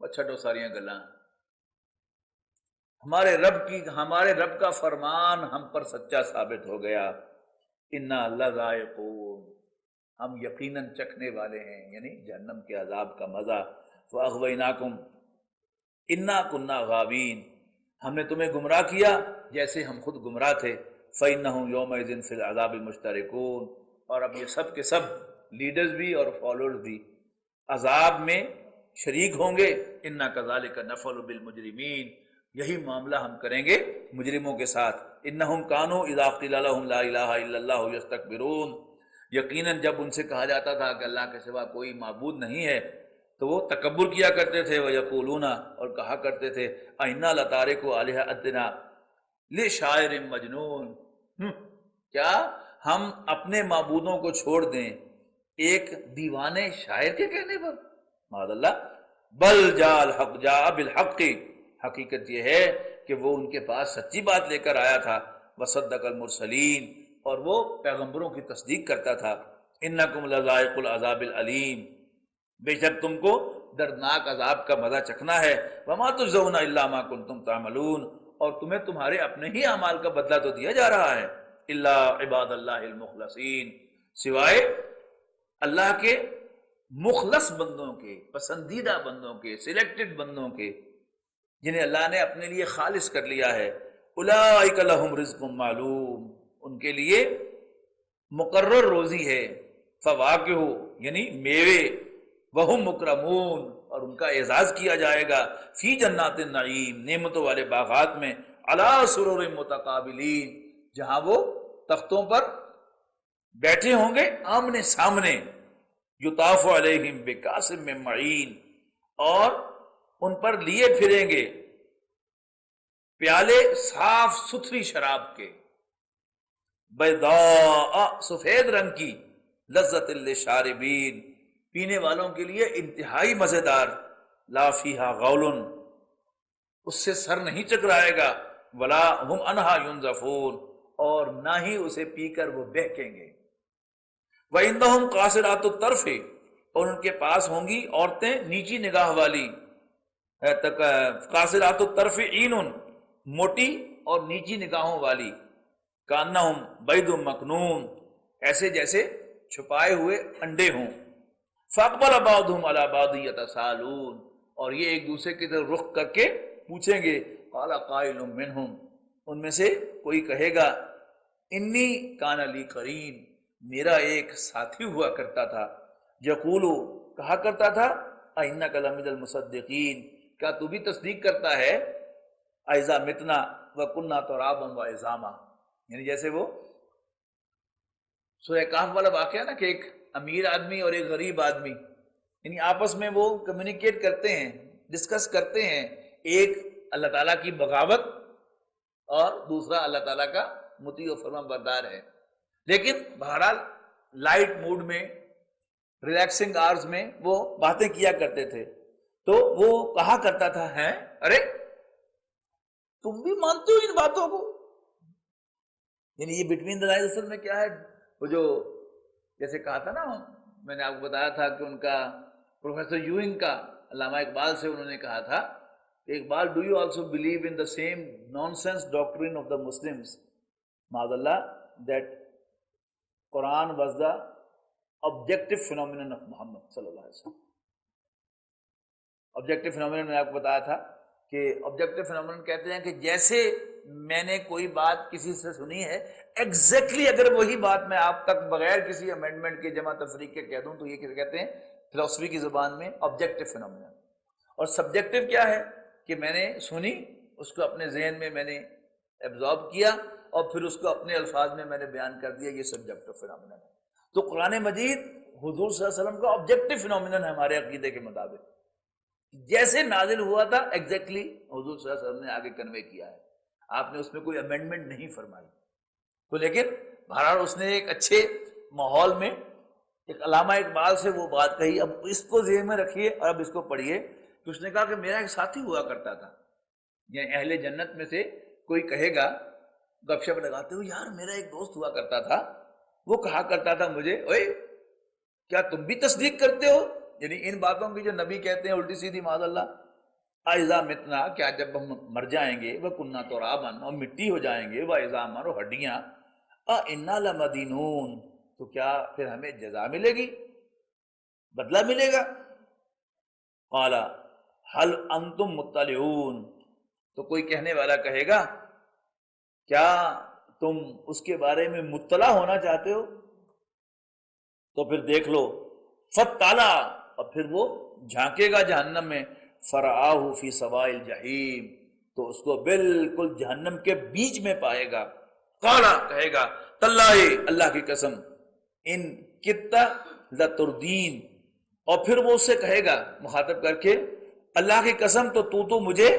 چھٹو ساریاں گلاں، ہمارے رب کا فرمان ہم پر سچا ثابت ہو گیا. انا لذائقون، ہم یقیناً چکھنے والے ہیں، یعنی جہنم کے عذاب کا مزہ. فاغویناکم انا کنا غاوین، ہم نے تمہیں گمراہ کیا جیسے ہم خود گمراہ تھے. فإنہم یومئذ فی العذاب مشترکون، اور اب یہ سب کے سب لیڈرز بھی اور فالوورز بھی عذاب میں شریک ہوں گے. انا کذالک نفعل بالمجرمین، یہی معاملہ ہم کریں گے مجرموں کے ساتھ. انہم کانوا اذا قیل لهم لا الہ الا اللہ یستکبرون، یقیناً جب ان سے کہا جاتا تھا کہ اللہ کے سوا کوئی معبود نہیں ہے تو وہ تکبر کیا کرتے تھے. وَيَقُولُونَ، اور کہا کرتے تھے، اَإِنَّا لَتَارِكُو آلِهَتِنَا لِشَاعِرٍ مَجْنُونٍ، کیا ہم اپنے معبودوں کو چھوڑ دیں ایک دیوانے شاعر کے کہنے پر؟ معاذ اللہ. بل جاء بالحق، حقیقت یہ ہے کہ وہ ان کے پاس سچی بات لے کر آیا تھا. وصدق المرسلین، اور وہ پیغمبروں کی تصدیق کرتا تھا. انکم لذائق العذاب العلیم، بے شک تم کو دردناک عذاب کا مزہ چکھنا ہے. وما تجزون الا ما کنتم تعملون، اور تمہیں تمہارے اپنے ہی اعمال کا بدلہ تو دیا جا رہا ہے. الا عباد اللہ المخلصین، سوائے اللہ کے مخلص بندوں کے، پسندیدہ بندوں کے، سلیکٹڈ بندوں کے، جنہیں اللہ نے اپنے لیے خالص کر لیا ہے. اولئک لہم رزق معلوم، ان کے لیے مقرر روزی ہے. فواکہ یعنی میوے، وہم مکرمون، اور ان کا اعزاز کیا جائے گا. فی جنات النعیم، نعمتوں والے باغات میں. علی سرر متقابلین، جہاں وہ تختوں پر بیٹھے ہوں گے آمنے سامنے. یطاف علیہم بکاس من معین، اور ان پر لیے پھریں گے پیالے صاف ستھری شراب کے. بیضاء، سفید رنگ کی. لذت للشاربین، پینے والوں کے لیے انتہائی مزیدار. لا فیہا غول، اس سے سر نہیں چکرائے گا. ولا ہم عنہا ینزفون، اور نہ ہی اسے پی کر وہ بہکیں گے. وعندہم قاصرات الطرف، اور ان کے پاس ہوں گی عورتیں نیچی نگاہ والی. قاصرات الطرف عین، موٹی اور نیچی نگاہوں والی. کانہم بید مکنون، ایسے جیسے چھپائے ہوئے انڈے ہوں. فاقبل بعضهم علی بعض یتساءلون، اور یہ ایک دوسرے کی طرف رخ کر کے پوچھیں گے. قال قائل منہم، ان میں سے کوئی کہے گا انی کان لی قرین، میرا ایک ساتھی ہوا کرتا تھا. یقول، کہا کرتا تھا اِنَّکَ لَمِنَ الْمُصَدِّقِینَ، کیا تو بھی تصدیق کرتا ہے اَإِذَا مِتْنَا وَكُنَّا تُرَابًا وَعِظَامًا، یعنی جیسے وہ سورہ کہف والا واقعہ نا کہ ایک امیر آدمی اور ایک غریب آدمی یعنی آپس میں وہ کمیونیکیٹ کرتے ہیں، ڈسکس کرتے ہیں. ایک اللہ تعالیٰ کی بغاوت اور دوسرا اللہ تعالیٰ کا مطیع و فرما بردار ہے. لیکن بہرحال لائٹ موڈ میں، ریلیکسنگ آورز میں وہ باتیں کیا کرتے تھے. تو وہ کہا کرتا تھا ارے تم بھی مانتے ہو ان باتوں کو؟ یعنی یہ بٹوین دا لائنز اصل میں کیا ہے، وہ جو جیسے کہا تھا نا، میں نے آپ کو بتایا تھا کہ ان کا پروفیسر یوئنگ کا علامہ اقبال سے انہوں نے کہا تھا کہ Iqbal do you also believe in the same nonsense doctrine of the Muslims, معاذ اللہ، that Quran was the objective phenomenon of Muhammad صلی اللہ علیہ وسلم. آبجیکٹو فینومینن میں آپ کو بتایا تھا کہ آبجیکٹو فینومینن کہتے ہیں کہ جیسے میں نے کوئی بات کسی سے سنی ہے، ایگزیکٹلی اگر وہی بات میں آپ تک بغیر کسی امینڈمنٹ کے جمع تفریق کے کہہ دوں تو یہ کسے کہتے ہیں فلسفی کی زبان میں آبجیکٹو فینومینن. اور سبجیکٹو کیا ہے کہ میں نے سنی، اس کو اپنے ذہن میں میں نے ایبزارب کیا اور پھر اس کو اپنے الفاظ میں نے بیان کر دیا، یہ سبجیکٹو فینومینن ہے. تو قرآن مجید حضور صلی اللہ علیہ وسلم کا آبجیکٹو فینومینن ہے ہمارے عقیدے کے مطابق. جیسے نازل ہوا تھا ایگزیکٹلی حضور صلی اللہ علیہ وسلم نے آگے کنوے کیا ہے، آپ نے اس میں کوئی امینڈمنٹ نہیں فرمائی. تو لیکن بہرحال اس نے ایک اچھے ماحول میں ایک علامہ اقبال سے وہ بات کہی. اب اس کو ذہن میں رکھیے اور اب اس کو پڑھیے کہ اس نے کہا کہ میرا ایک ساتھی ہوا کرتا تھا. یعنی اہل جنت میں سے کوئی کہے گا گپ شپ لگاتے ہوئے، یار میرا ایک دوست ہوا کرتا تھا، وہ کہا کرتا تھا مجھے، اوے کیا تم بھی تصدیق کرتے ہو؟ یعنی ان باتوں کی جو نبی کہتے ہیں الٹی سیدھی، معاذ اللہ. اذا متنا، کیا جب ہم مر جائیں گے، وہ کننا ترابا، اور مٹی ہو جائیں گے، وہ عظاما، اور ہڈیاں، انا لمدینون، تو کیا پھر ہمیں جزا ملے گی، بدلہ ملے گا؟ قال هل انتم مطلعون، تو کوئی کہنے والا کہے گا کیا تم اس کے بارے میں مطلع ہونا چاہتے ہو؟ تو پھر دیکھ لو. فطلع، اور پھر وہ جھانکے گا جہنم میں. فرآہ فی سواء الجحیم، تو اس کو بالکل جہنم کے بیچ میں پائے گا. قال، کہے گا تاللہ، اللہ کی قسم، ان کتا لتردین، اور پھر وہ اس سے کہے گا مخاطب کر کے، اللہ کی قسم تو مجھے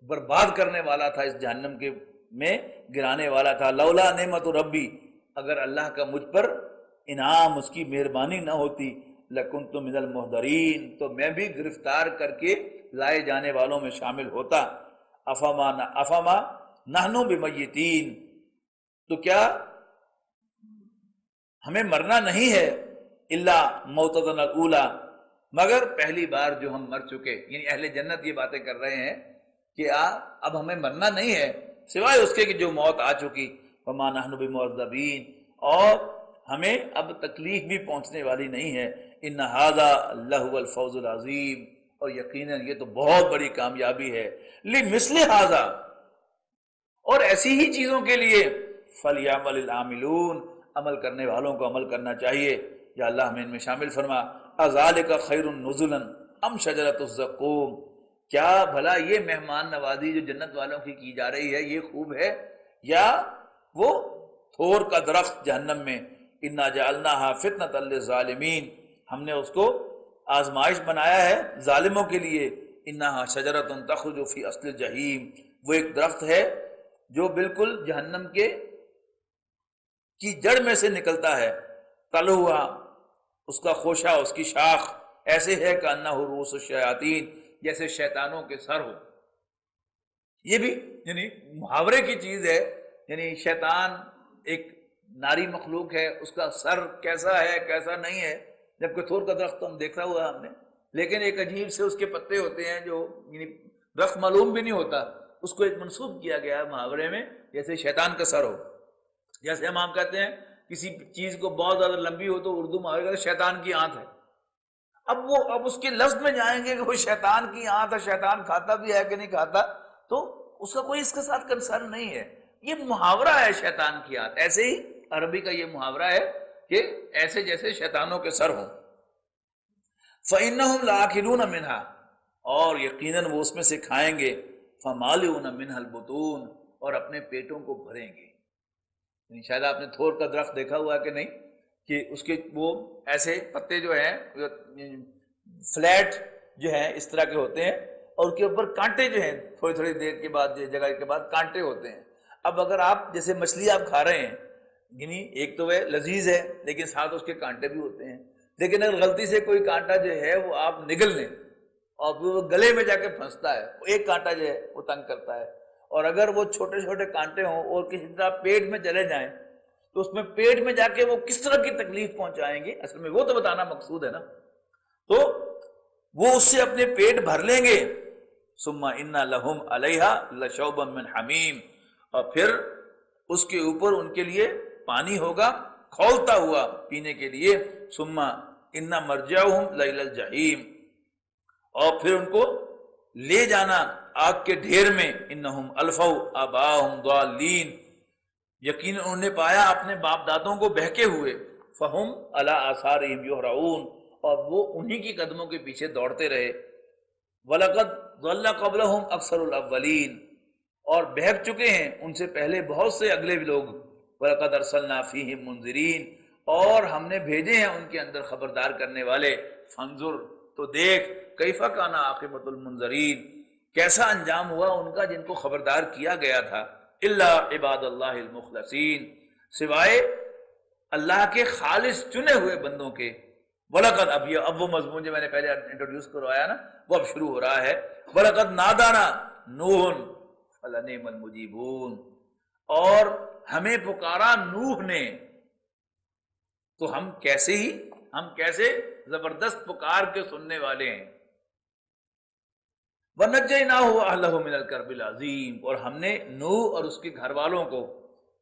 برباد کرنے والا تھا، اس جہنم کے میں گرانے والا تھا. لولا نعمت ربی، اگر اللہ کا مجھ پر انعام، اس کی مہربانی نہ ہوتی، لکنت من المحضرین، تو میں بھی گرفتار کر کے لائے جانے والوں میں شامل ہوتا. افما نحن بمیتین، تو کیا ہمیں مرنا نہیں ہے، الا موتتنا الاولی، مگر پہلی بار جو ہم مر چکے، یعنی اہل جنت یہ باتیں کر رہے ہیں کہ اب ہمیں مرنا نہیں ہے سوائے اس کے کہ جو موت آ چکی، وما نحن بمعذبین، اور ہمیں اب تکلیف بھی پہنچنے والی نہیں ہے، ان ھذا لہو الفوز العظیم، اور یقیناً یہ تو بہت بڑی کامیابی ہے، لمثل ھذا، اور ایسی ہی چیزوں کے لیے فلیعمل العاملون، عمل کرنے والوں کو عمل کرنا چاہیے۔ یا اللہ ہمیں ان میں شامل فرما۔ اذالک خیر نزلا ام شجرۃ الزقوم، کیا بھلا یہ مہمان نوازی جو جنت والوں کی جا رہی ہے یہ خوب ہے، یا وہ تھور کا درخت جہنم میں؟ انا جعلناها فتنۃ للظالمین، ہم نے اس کو آزمائش بنایا ہے ظالموں کے لیے۔ انها شجرۃ تخرج فی اصل الجحیم، وہ ایک درخت ہے جو بالکل جہنم کی جڑ میں سے نکلتا ہے۔ طلعها، اس کا خوشہ، اس کی شاخ ایسے ہے کہ انہ رؤوس الشیاطین، جیسے شیطانوں کے سر ہو۔ یہ بھی یعنی محاورے کی چیز ہے، یعنی شیطان ایک ناری مخلوق ہے، اس کا سر کیسا ہے کیسا نہیں ہے، جبکہ تھور کا درخت تو ہم دیکھا ہوا ہم نے، لیکن ایک عجیب سے اس کے پتے ہوتے ہیں جو یعنی درخت معلوم بھی نہیں ہوتا، اس کو ایک منسوب کیا گیا ہے محاورے میں جیسے شیطان کا سر ہو۔ جیسے ہم عام کہتے ہیں کسی چیز کو بہت زیادہ لمبی ہو تو اردو محاورے کہتے ہیں شیطان کی آنت ہے۔ اب اس کے لفظ میں جائیں گے کہ وہ شیطان کی آنت ہے، شیطان کھاتا بھی ہے کہ نہیں کھاتا، تو اس کا کوئی اس کے ساتھ کنسرن نہیں ہے، یہ محاورہ ہے شیطان کی آنت۔ ایسے ہی عربی کا یہ محاورہ ہے کہ ایسے جیسے شیطانوں کے سر ہوں۔ فَإِنَّهُمْ لَآكِلُونَ مِنْهَا، اور یقیناً وہ اس میں سے کھائیں گے، فَمَالِئُونَ مِنْهَا الْبُطُونَ، اور اپنے پیٹوں کو بھریں گے۔ یعنی شاید آپ نے تھور کا درخت دیکھا ہوا کہ نہیں، کہ اس کے وہ ایسے پتے جو ہیں فلیٹ جو ہیں اس طرح کے ہوتے ہیں، اور ان کے اوپر کانٹے جو ہیں تھوڑی تھوڑی دیر کے بعد جگہ کے بعد کانٹے ہوتے ہیں۔ اب اگر آپ جیسے مچھلی آپ کھا رہے ہیں، یعنی ایک تو وہ لذیذ ہے لیکن ساتھ اس کے کانٹے بھی ہوتے ہیں، لیکن اگر غلطی سے کوئی کانٹا جو ہے وہ آپ نگل لیں اور وہ گلے میں جا کے پھنستا ہے، وہ ایک کانٹا جو ہے وہ تنگ کرتا ہے، اور اگر وہ چھوٹے چھوٹے کانٹے ہوں اور کسی طرح پیٹ میں چلے جائیں تو اس میں پیٹ میں جا کے وہ کس طرح کی تکلیف پہنچائیں گے، اصل میں وہ تو بتانا مقصود ہے نا۔ تو وہ اس سے اپنے پیٹ بھر لیں گے، ثم ان لہم علیہا لشوبا من حمیم، اور پھر اس کے اوپر ان کے لیے پانی ہوگا کھولتا ہوا پینے کے لیے، ثم ان مرجعہم لیل الجحیم، اور پھر ان کو لے جانا آگ کے ڈھیر میں، انہم الفوا آباءہم ضالین، یقیناً انہوں نے پایا اپنے باپ دادوں کو بہکے ہوئے، فہم علی آثارہم یہرعون، اور وہ انہی کی قدموں کے پیچھے دوڑتے رہے، وَلَقَدْ ضَلَّ قَبْلَهُمْ أَكْثَرُ الْأَوَّلِينَ، اور بہک چکے ہیں ان سے پہلے بہت سے اگلے لوگ، وَلَقَدْ أَرْسَلْنَا فِيهِمْ مُنذِرِينَ، اور ہم نے بھیجے ہیں ان کے اندر خبردار کرنے والے، فانظر، تو دیکھ، کیف کان عاقبۃ المنذرین، کیسا انجام ہوا ان کا جن کو خبردار کیا گیا تھا، الا عباد اللہ المخلصین، سوائے اللہ کے خالص چنے ہوئے بندوں کے۔ وَلَقَدْ، اب وہ مضمون جو میں نے پہلے انٹروڈیوس کروایا نا وہ اب شروع ہو رہا ہے، وَلَقَدْ نَادَانَا نُوحٌ فَلَنِعْمَ الْمُجِيبُونَ، اور ہمیں پکارا نوح نے، تو ہم کیسے زبردست پکار کے سننے والے ہیں۔ وَنَجَّيْنَاهُ وَأَهْلَهُ مِنَ الْكَرْبِ الْعَظِيمِ، اور ہم نے نوح اور اس کے گھر والوں کو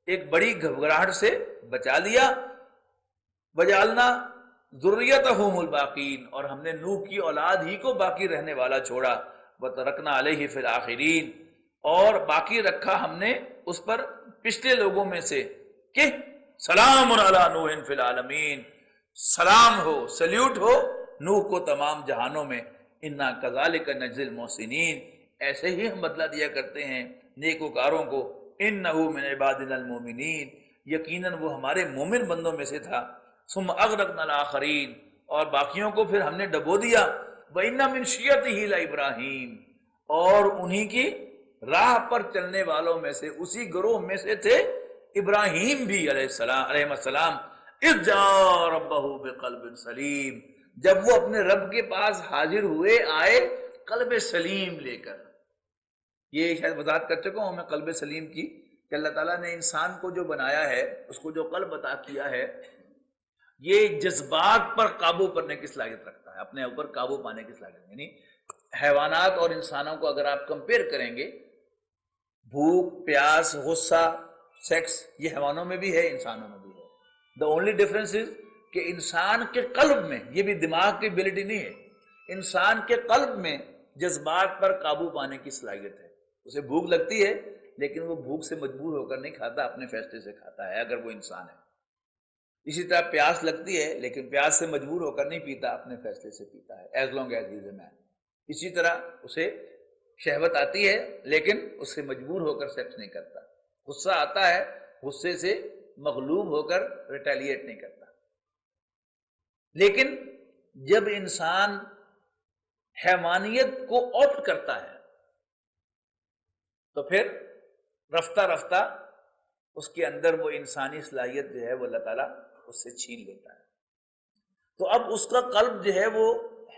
ایک بڑی گھبراہٹ سے بچا لیا، وَجَعَلْنَا ذُرِّيَّتَهُمُ الْبَاقِينَ، اور ہم نے نوح کی اولاد ہی کو باقی رہنے والا چھوڑا، وَتَرَكْنَا عَلَيْهِ فِي الْآخِرِينَ، اور باقی رکھا ہم نے اس پر پچھلے لوگوں میں سے کہ سلام علی نوح فی العالمین، سلام ہو، سلیوٹ ہو نوح کو تمام جہانوں میں، انا کذالک نجزی المحسنین، ایسے ہی ہم بدلہ دیا کرتے ہیں نیکوکاروں کو، انہ من عبادنا المومنین، یقیناً وہ ہمارے مومن بندوں میں سے تھا، ثم اغرقنا الاخرین، اور باقیوں کو پھر ہم نے ڈبو دیا، وَإِنَّ مِن شِيَّتِهِ لَإِبْرَاهِيمَ، اور انہی کی راہ پر چلنے والوں میں سے، اسی گروہ میں سے تھے ابراہیم بھی علیہ السلام، اذ جاء ربہ بقلب سلیم، جب وہ اپنے رب کے پاس حاضر ہوئے آئے قلب سلیم لے کر۔ یہ شاید وضاحت کر چکا ہوں میں قلب سلیم کی، کہ اللہ تعالیٰ نے انسان کو جو بنایا ہے، اس کو جو قلب عطا کیا ہے، یہ جذبات پر قابو کرنے کی صلاحیت رکھتا ہے، اپنے اوپر قابو پانے کی صلاحیت. یعنی حیوانات اور انسانوں کو اگر آپ کمپیئر کریں گے، بھوک، پیاس، غصہ، سیکس، یہ حیوانوں میں بھی ہے، انسانوں میں بھی ہے. دا اونلی ڈفرینس از کہ انسان کے قلب میں، یہ بھی دماغ کی ایبلٹی نہیں ہے، انسان کے قلب میں جذبات پر قابو پانے کی صلاحیت ہے. اسے بھوک لگتی ہے لیکن وہ بھوک سے مجبور ہو کر نہیں کھاتا، اپنے فیصلے سے کھاتا ہے اگر وہ انسان ہے. اسی طرح پیاس لگتی ہے لیکن پیاس سے مجبور ہو کر نہیں پیتا، اپنے فیصلے سے پیتا ہے، ایز لانگ ایز ہی از اے مین. اسی طرح اسے شہوت آتی ہے لیکن اس سے مجبور ہو کر سیکس نہیں کرتا. غصہ آتا ہے، غصے سے مغلوب ہو کر ریٹیلیٹ نہیں کرتا. لیکن جب انسان حیوانیت کو آپٹ کرتا ہے تو پھر رفتہ رفتہ اس کے اندر وہ انسانی صلاحیت جو ہے وہ اللہ تعالیٰ اس سے چھین لیتا ہے. تو اب اس کا قلب جو ہے وہ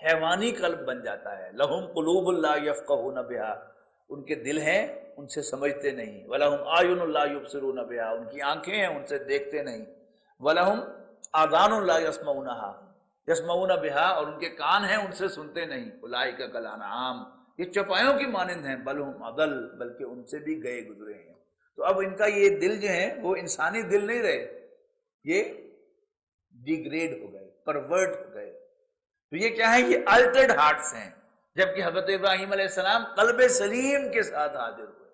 حیوانی قلب بن جاتا ہے. لہم قلوب لا یفقہون بہا، ان کے دل ہیں ان سے سمجھتے نہیں. وَلَهُمْ أَعْيُنٌ لَا يُبْصِرُونَ بِهَا، ان کی آنکھیں ہیں ان سے دیکھتے نہیں. وَلَهُمْ آذَانٌ لَا يَسْمَعُونَ بِهَا، اور ان کے کان ہیں ان سے سنتے نہیں. أُولَٰئِكَ كَالْأَنْعَامِ، یہ چوپایوں کی مانند ہیں. بَلْ هُمْ أَضَلُّ، بلکہ ان سے بھی گئے گزرے ہیں. تو اب ان کا یہ دل جو ہے وہ انسانی دل نہیں رہے، یہ ڈیگریڈ ہو گئے، پرورٹ ہو گئے. تو یہ کیا ہے؟ یہ الٹرڈ ہارٹس ہیں. جبکہ حضرت ابراہیم علیہ السلام قلب سلیم کے ساتھ حاضر ہوئے.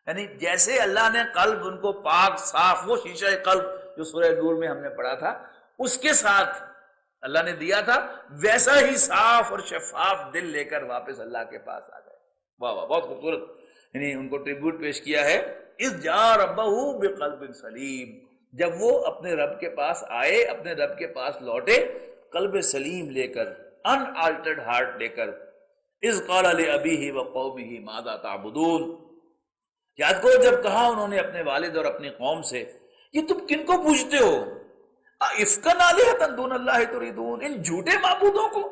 یعنی جیسے اللہ نے قلب ان کو پاک صاف، وہ شیشہ قلب جو سورہ نور میں ہم نے پڑھا تھا اس کے ساتھ اللہ نے دیا تھا، ویسا ہی صاف اور شفاف دل لے کر واپس اللہ کے پاس آ گئے. واہ واہ، بہت خوبصورت. یعنی ان کو ٹریبیوٹ پیش کیا ہے. اذ جاء ربہ بقلب سلیم، جب وہ اپنے رب کے پاس آئے، اپنے رب کے پاس لوٹے قلب سلیم لے کر، ان آلٹرڈ ہارٹ لے کر. اذ قال لأبیہ وقومہ ماذا تعبدون، یاد کرو جب کہا انہوں نے اپنے والد اور اپنی قوم سے، یہ تم کن کو پوجتے ہو؟ افکن آلہۃ دون اللہ تریدون، ان جھوٹے معبودوں کو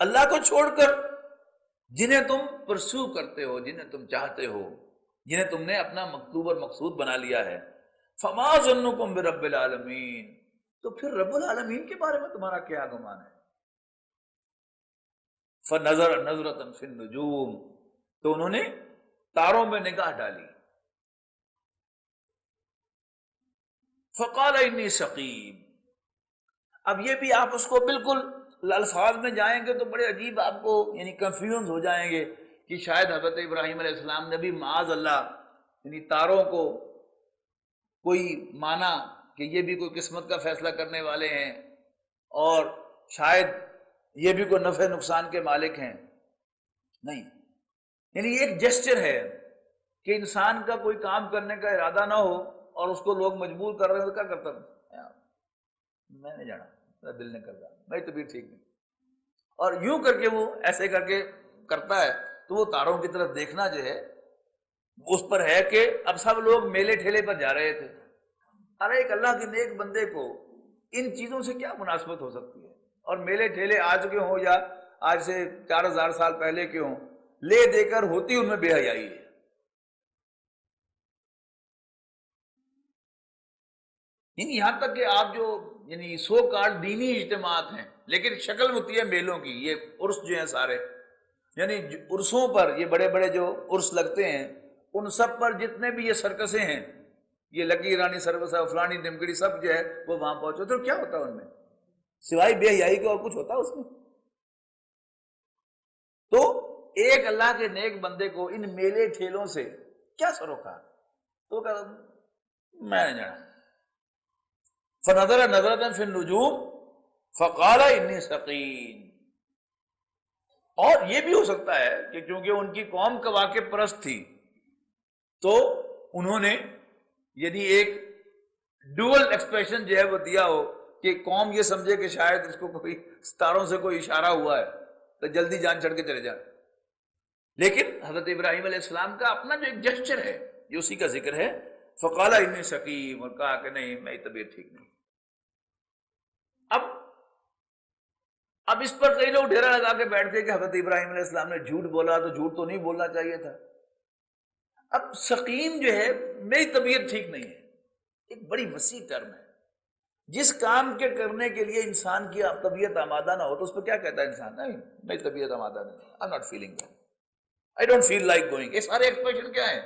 اللہ کو چھوڑ کر جنہیں تم پرسو کرتے ہو، جنہیں تم چاہتے ہو، جنہیں تم نے اپنا مکتوب اور مقصود بنا لیا ہے. فما ظنکم برب العالمین، تو پھر رب العالمین کے بارے میں تمہارا کیا گمان ہے؟ فنظر نظرۃ فی النجوم، تو انہوں نے تاروں میں نگاہ ڈالی. فقال انی سقیم، اب یہ بھی آپ اس کو بالکل الفاظ میں جائیں گے تو بڑے عجیب آپ کو یعنی کنفیوز ہو جائیں گے کہ شاید حضرت ابراہیم علیہ السلام نے بھی معاذ اللہ یعنی تاروں کو کوئی مانا کہ یہ بھی کوئی قسمت کا فیصلہ کرنے والے ہیں اور شاید یہ بھی کوئی نفع نقصان کے مالک ہیں. نہیں، یعنی یہ ایک جسچر ہے کہ انسان کا کوئی کام کرنے کا ارادہ نہ ہو اور اس کو لوگ مجبور کر رہے ہیں تو کیا کرتا ہوں؟ میں نہیں جانا، میرا دل نہیں کرتا، میری طبیعت ٹھیک نہیں، اور یوں کر کے وہ ایسے کر کے کرتا ہے. تو وہ تاروں کی طرف دیکھنا جو ہے اس پر ہے کہ اب سب لوگ میلے ٹھیلے پر جا رہے تھے. ارے ایک اللہ کے نیک بندے کو ان چیزوں سے کیا مناسبت ہو سکتی ہے؟ اور میلے ٹھیلے آج کے ہوں یا آج سے 4000 سال پہلے کے ہوں، لے دے کر ہوتی ان میں بے حیائی ہے. یہاں تک کہ آپ جو یعنی سو کال دینی اجتماعات ہیں لیکن شکل ہوتی ہے میلوں کی. یہ عرس جو ہیں سارے، یعنی عرسوں پر یہ بڑے بڑے جو عرس لگتے ہیں ان سب پر جتنے بھی یہ سرکسیں ہیں، یہ لکی رانی سروس ہے، فلانی نمکڑی، سب جو ہے وہ وہاں پہنچے. تو کیا ہوتا ہے ان میں سوائے بے حیائی کے اور کچھ ہوتا ہے اس میں؟ تو ایک اللہ کے نیک بندے کو ان میلے ٹھیلوں سے کیا سروکار؟ تو کہا میں نہیں جانا. فنظر نظرۃ فی النجوم فقال انی سقیم. اور یہ بھی ہو سکتا ہے کہ کیونکہ ان کی قوم کواکب پرست تھی تو انہوں نے یعنی ایک ڈوئل ایکسپریشن جو ہے وہ دیا ہو کہ قوم یہ سمجھے کہ شاید اس کو کوئی ستاروں سے کوئی اشارہ ہوا ہے تو جلدی جان چڑھ کے چلے جائیں. لیکن حضرت ابراہیم علیہ السلام کا اپنا جو ایک جسچر ہے یہ اسی کا ذکر ہے. فقال انی سقیم، اور کہا کہ نہیں میری طبیعت ٹھیک نہیں. اب اس پر کئی لوگ ڈیرا لگا کے بیٹھ گئے کہ حضرت ابراہیم علیہ السلام نے جھوٹ بولا تو جھوٹ تو نہیں بولنا چاہیے تھا. اب سقیم جو ہے میری طبیعت ٹھیک نہیں ہے ایک بڑی وسیع ٹرم ہے. جس کام کے کرنے کے لیے انسان کی طبیعت آمادہ نہ ہو تو اس پہ کیا کہتا ہے انسان؟ نہیں میری طبیعت آمادہ نہیں، I not feeling that, I don't feel like going. یہ سارے ایکسپریشن کیا ہیں؟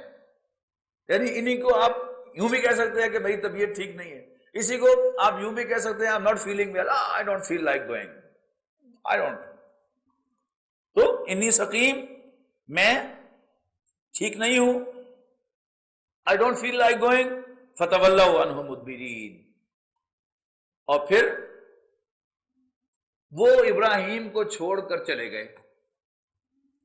یعنی انہی کو آپ یوں بھی کہہ سکتے ہیں کہ میری طبیعت ٹھیک نہیں ہے، اسی کو آپ یوں بھی کہہ سکتے ہیں I am not feeling well, I don't feel like going, I don't. تو انی سقیم، میں ٹھیک نہیں ہوں، I don't feel like going. فتولوا عنہ مدبرین. اور پھر وہ ابراہیم کو چھوڑ کر چلے گئے،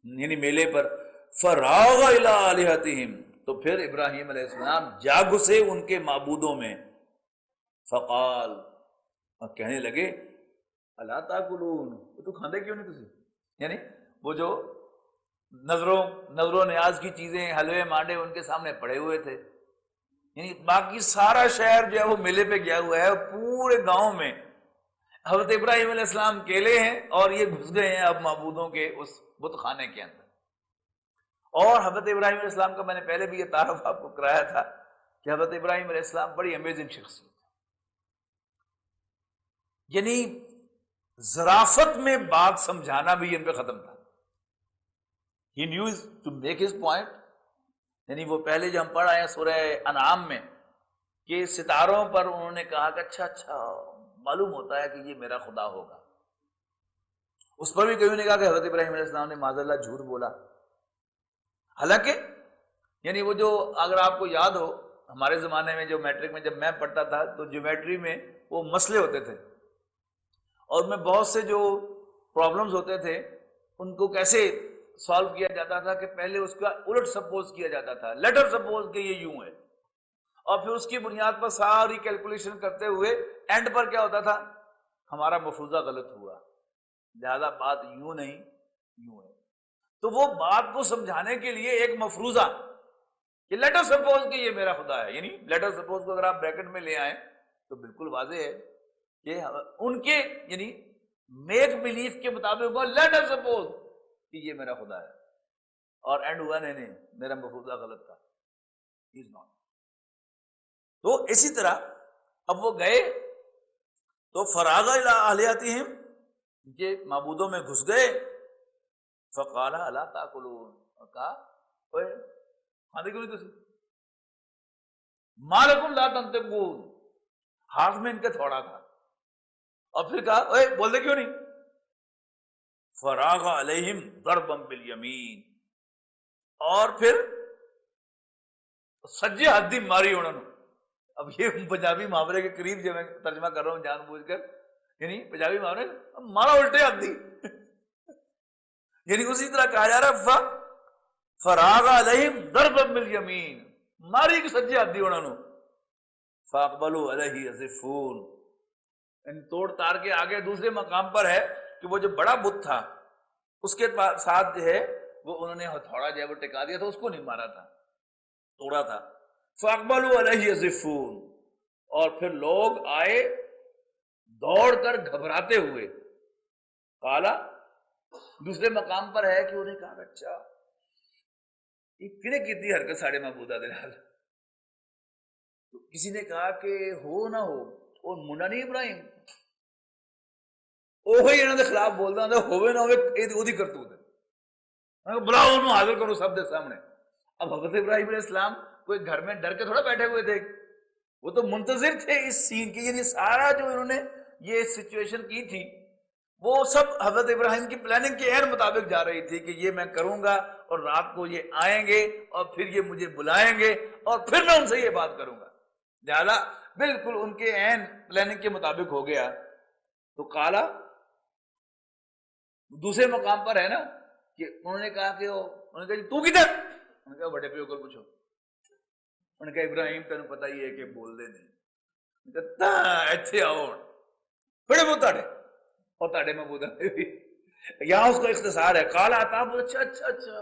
یعنی میلے پر. فراغ الی آلہتہم. تو پھر ابراہیم علیہ السلام جا گھسے ان کے معبودوں میں. فقال، اور کہنے لگے الا تاکلون، تو کھاندے کیوں نہیں تسی؟ یعنی وہ جو نظر و نیاز کی چیزیں، حلوے مانڈے ان کے سامنے پڑے ہوئے تھے. یعنی باقی سارا شہر جو ہے وہ میلے پہ گیا ہوا ہے، پورے گاؤں میں حضرت ابراہیم علیہ السلام اکیلے ہیں اور یہ گھس گئے ہیں اب معبودوں کے اس بت خانے کے اندر. اور حضرت ابراہیم علیہ السلام کا میں نے پہلے بھی یہ تعارف آپ کو کرایا تھا کہ حضرت ابراہیم علیہ السلام بڑی امیزنگ شخصیت، یعنی ظرافت میں بات سمجھانا بھی ان پہ ختم تھا. He knew to make his point. یعنی وہ پہلے جو ہم پڑھ آئے ہیں سورہ انعام میں کہ ستاروں پر انہوں نے کہا کہ اچھا معلوم ہوتا ہے کہ یہ میرا خدا ہوگا. اس پر بھی کہیں نے کہا کہ حضرت ابراہیم علیہ السلام نے معاذ اللہ جھوٹ بولا. حالانکہ یعنی وہ جو، اگر آپ کو یاد ہو ہمارے زمانے میں جو میٹرک میں جب میں پڑھتا تھا تو جیومیٹری میں وہ مسئلے ہوتے تھے، اور میں بہت سے جو پرابلمز ہوتے تھے ان کو کیسے سالو کیا جاتا تھا کہ پہلے اس کا الٹ سپوز کیا جاتا تھا. لیٹر سپوز کہ یہ یوں ہے، اور پھر اس کی بنیاد پر ساری کیلکولیشن کرتے ہوئے اینڈ پر کیا ہوتا تھا؟ ہمارا مفروضہ غلط ہوا، لہذا بات یوں نہیں یوں ہے. تو وہ بات کو سمجھانے کے لیے ایک مفروضہ کہ لیٹر سپوز کہ یہ میرا خدا ہے، یعنی لیٹر سپوز کو اگر آپ بریکٹ میں لے آئیں تو بالکل واضح ہے کہ ان کے یعنی میک بلیف کے مطابق لیٹر سپوز کہ یہ میرا خدا ہے، اور اینڈ ہوا نہیں میرا مفروضہ غلط تھا. تو اسی طرح اب وہ گئے تو فراغ الی آلہتہم، ان کے معبودوں میں گھس گئے. فقال الا تاکلون، اور کہا اوے کھانے کیوں نہیں تسی؟ ما لکم لا تنطقون، ہاتھ میں ان کے تھوڑا تھا. اور پھر کہا اوے بولتے کیوں نہیں؟ فراغ علیہم ضربا بالیمین، اور پھر سجے ہاتھی ماری انہوں نے. اب یہ پنجابی محاورے کے قریب جو میں ترجمہ کر رہا ہوں جان بوجھ کر، یعنی پنجابی محاورے مارا الٹے ہاتھی، یعنی اسی طرح کہا جا رہا فراغ علیہم ضربا بالیمین، ماری کی سجے ہاتھی انہوں نے. فاقبلوا علیہ یزفون، ان توڑ تار کے آگے دوسرے مقام پر ہے کہ وہ جو بڑا بت تھا اس کے ساتھ جو ہے وہ انہوں نے ہتھوڑا جو ہے وہ ٹکا دیا تھا، اس کو نہیں مارا تھا، توڑا تھا. فاقبلوا علیہ یزفون، اور پھر لوگ آئے دوڑ کر گھبراتے ہوئے. قالا، دوسرے مقام پر ہے کہ انہیں کہا اچھا یہ کنے کتنی حرکت ساڑھے معبودہ دے نال. کسی نے کہا کہ ہو نہ ہو اور منڈا نہیں ابراہیم وہی انہوں نے خلاف بولتا ہوں ہوئے نہ ہوئے یہ کرتوت ہے، بلاؤ انہوں حاضر کرو سب دے سامنے. اب حضرت ابراہیم علیہ السلام کوئی گھر میں ڈر کے تھوڑا بیٹھے ہوئے تھے، وہ تو منتظر تھے اس سین کی. یعنی سارا جو انہوں نے یہ سچویشن کی تھی وہ سب حضرت ابراہیم کی پلاننگ کے عین مطابق جا رہی تھی کہ یہ میں کروں گا اور رات کو یہ آئیں گے اور پھر یہ مجھے بلائیں گے اور پھر میں ان سے یہ بات کروں گا. لہٰذا بالکل ان کے عین پلاننگ کے مطابق ہو گیا. تو قالا دوسرے مقام پر ہے نا کہ انہوں نے کہا کہ انہوں نے کہا تو کدھر؟ انہوں نے کہا بڑے پیو کو پوچھو. انہوں نے کہا ابراہیم تینوں پتہ ہی ہے کہ بول دے نہیں. ایتھے آؤ بڑے بہت تاڑے اور تاڑے میں بودا یہاں اس کا اختصار ہے. قالا اتعبدون، اچھا اچھا اچھا.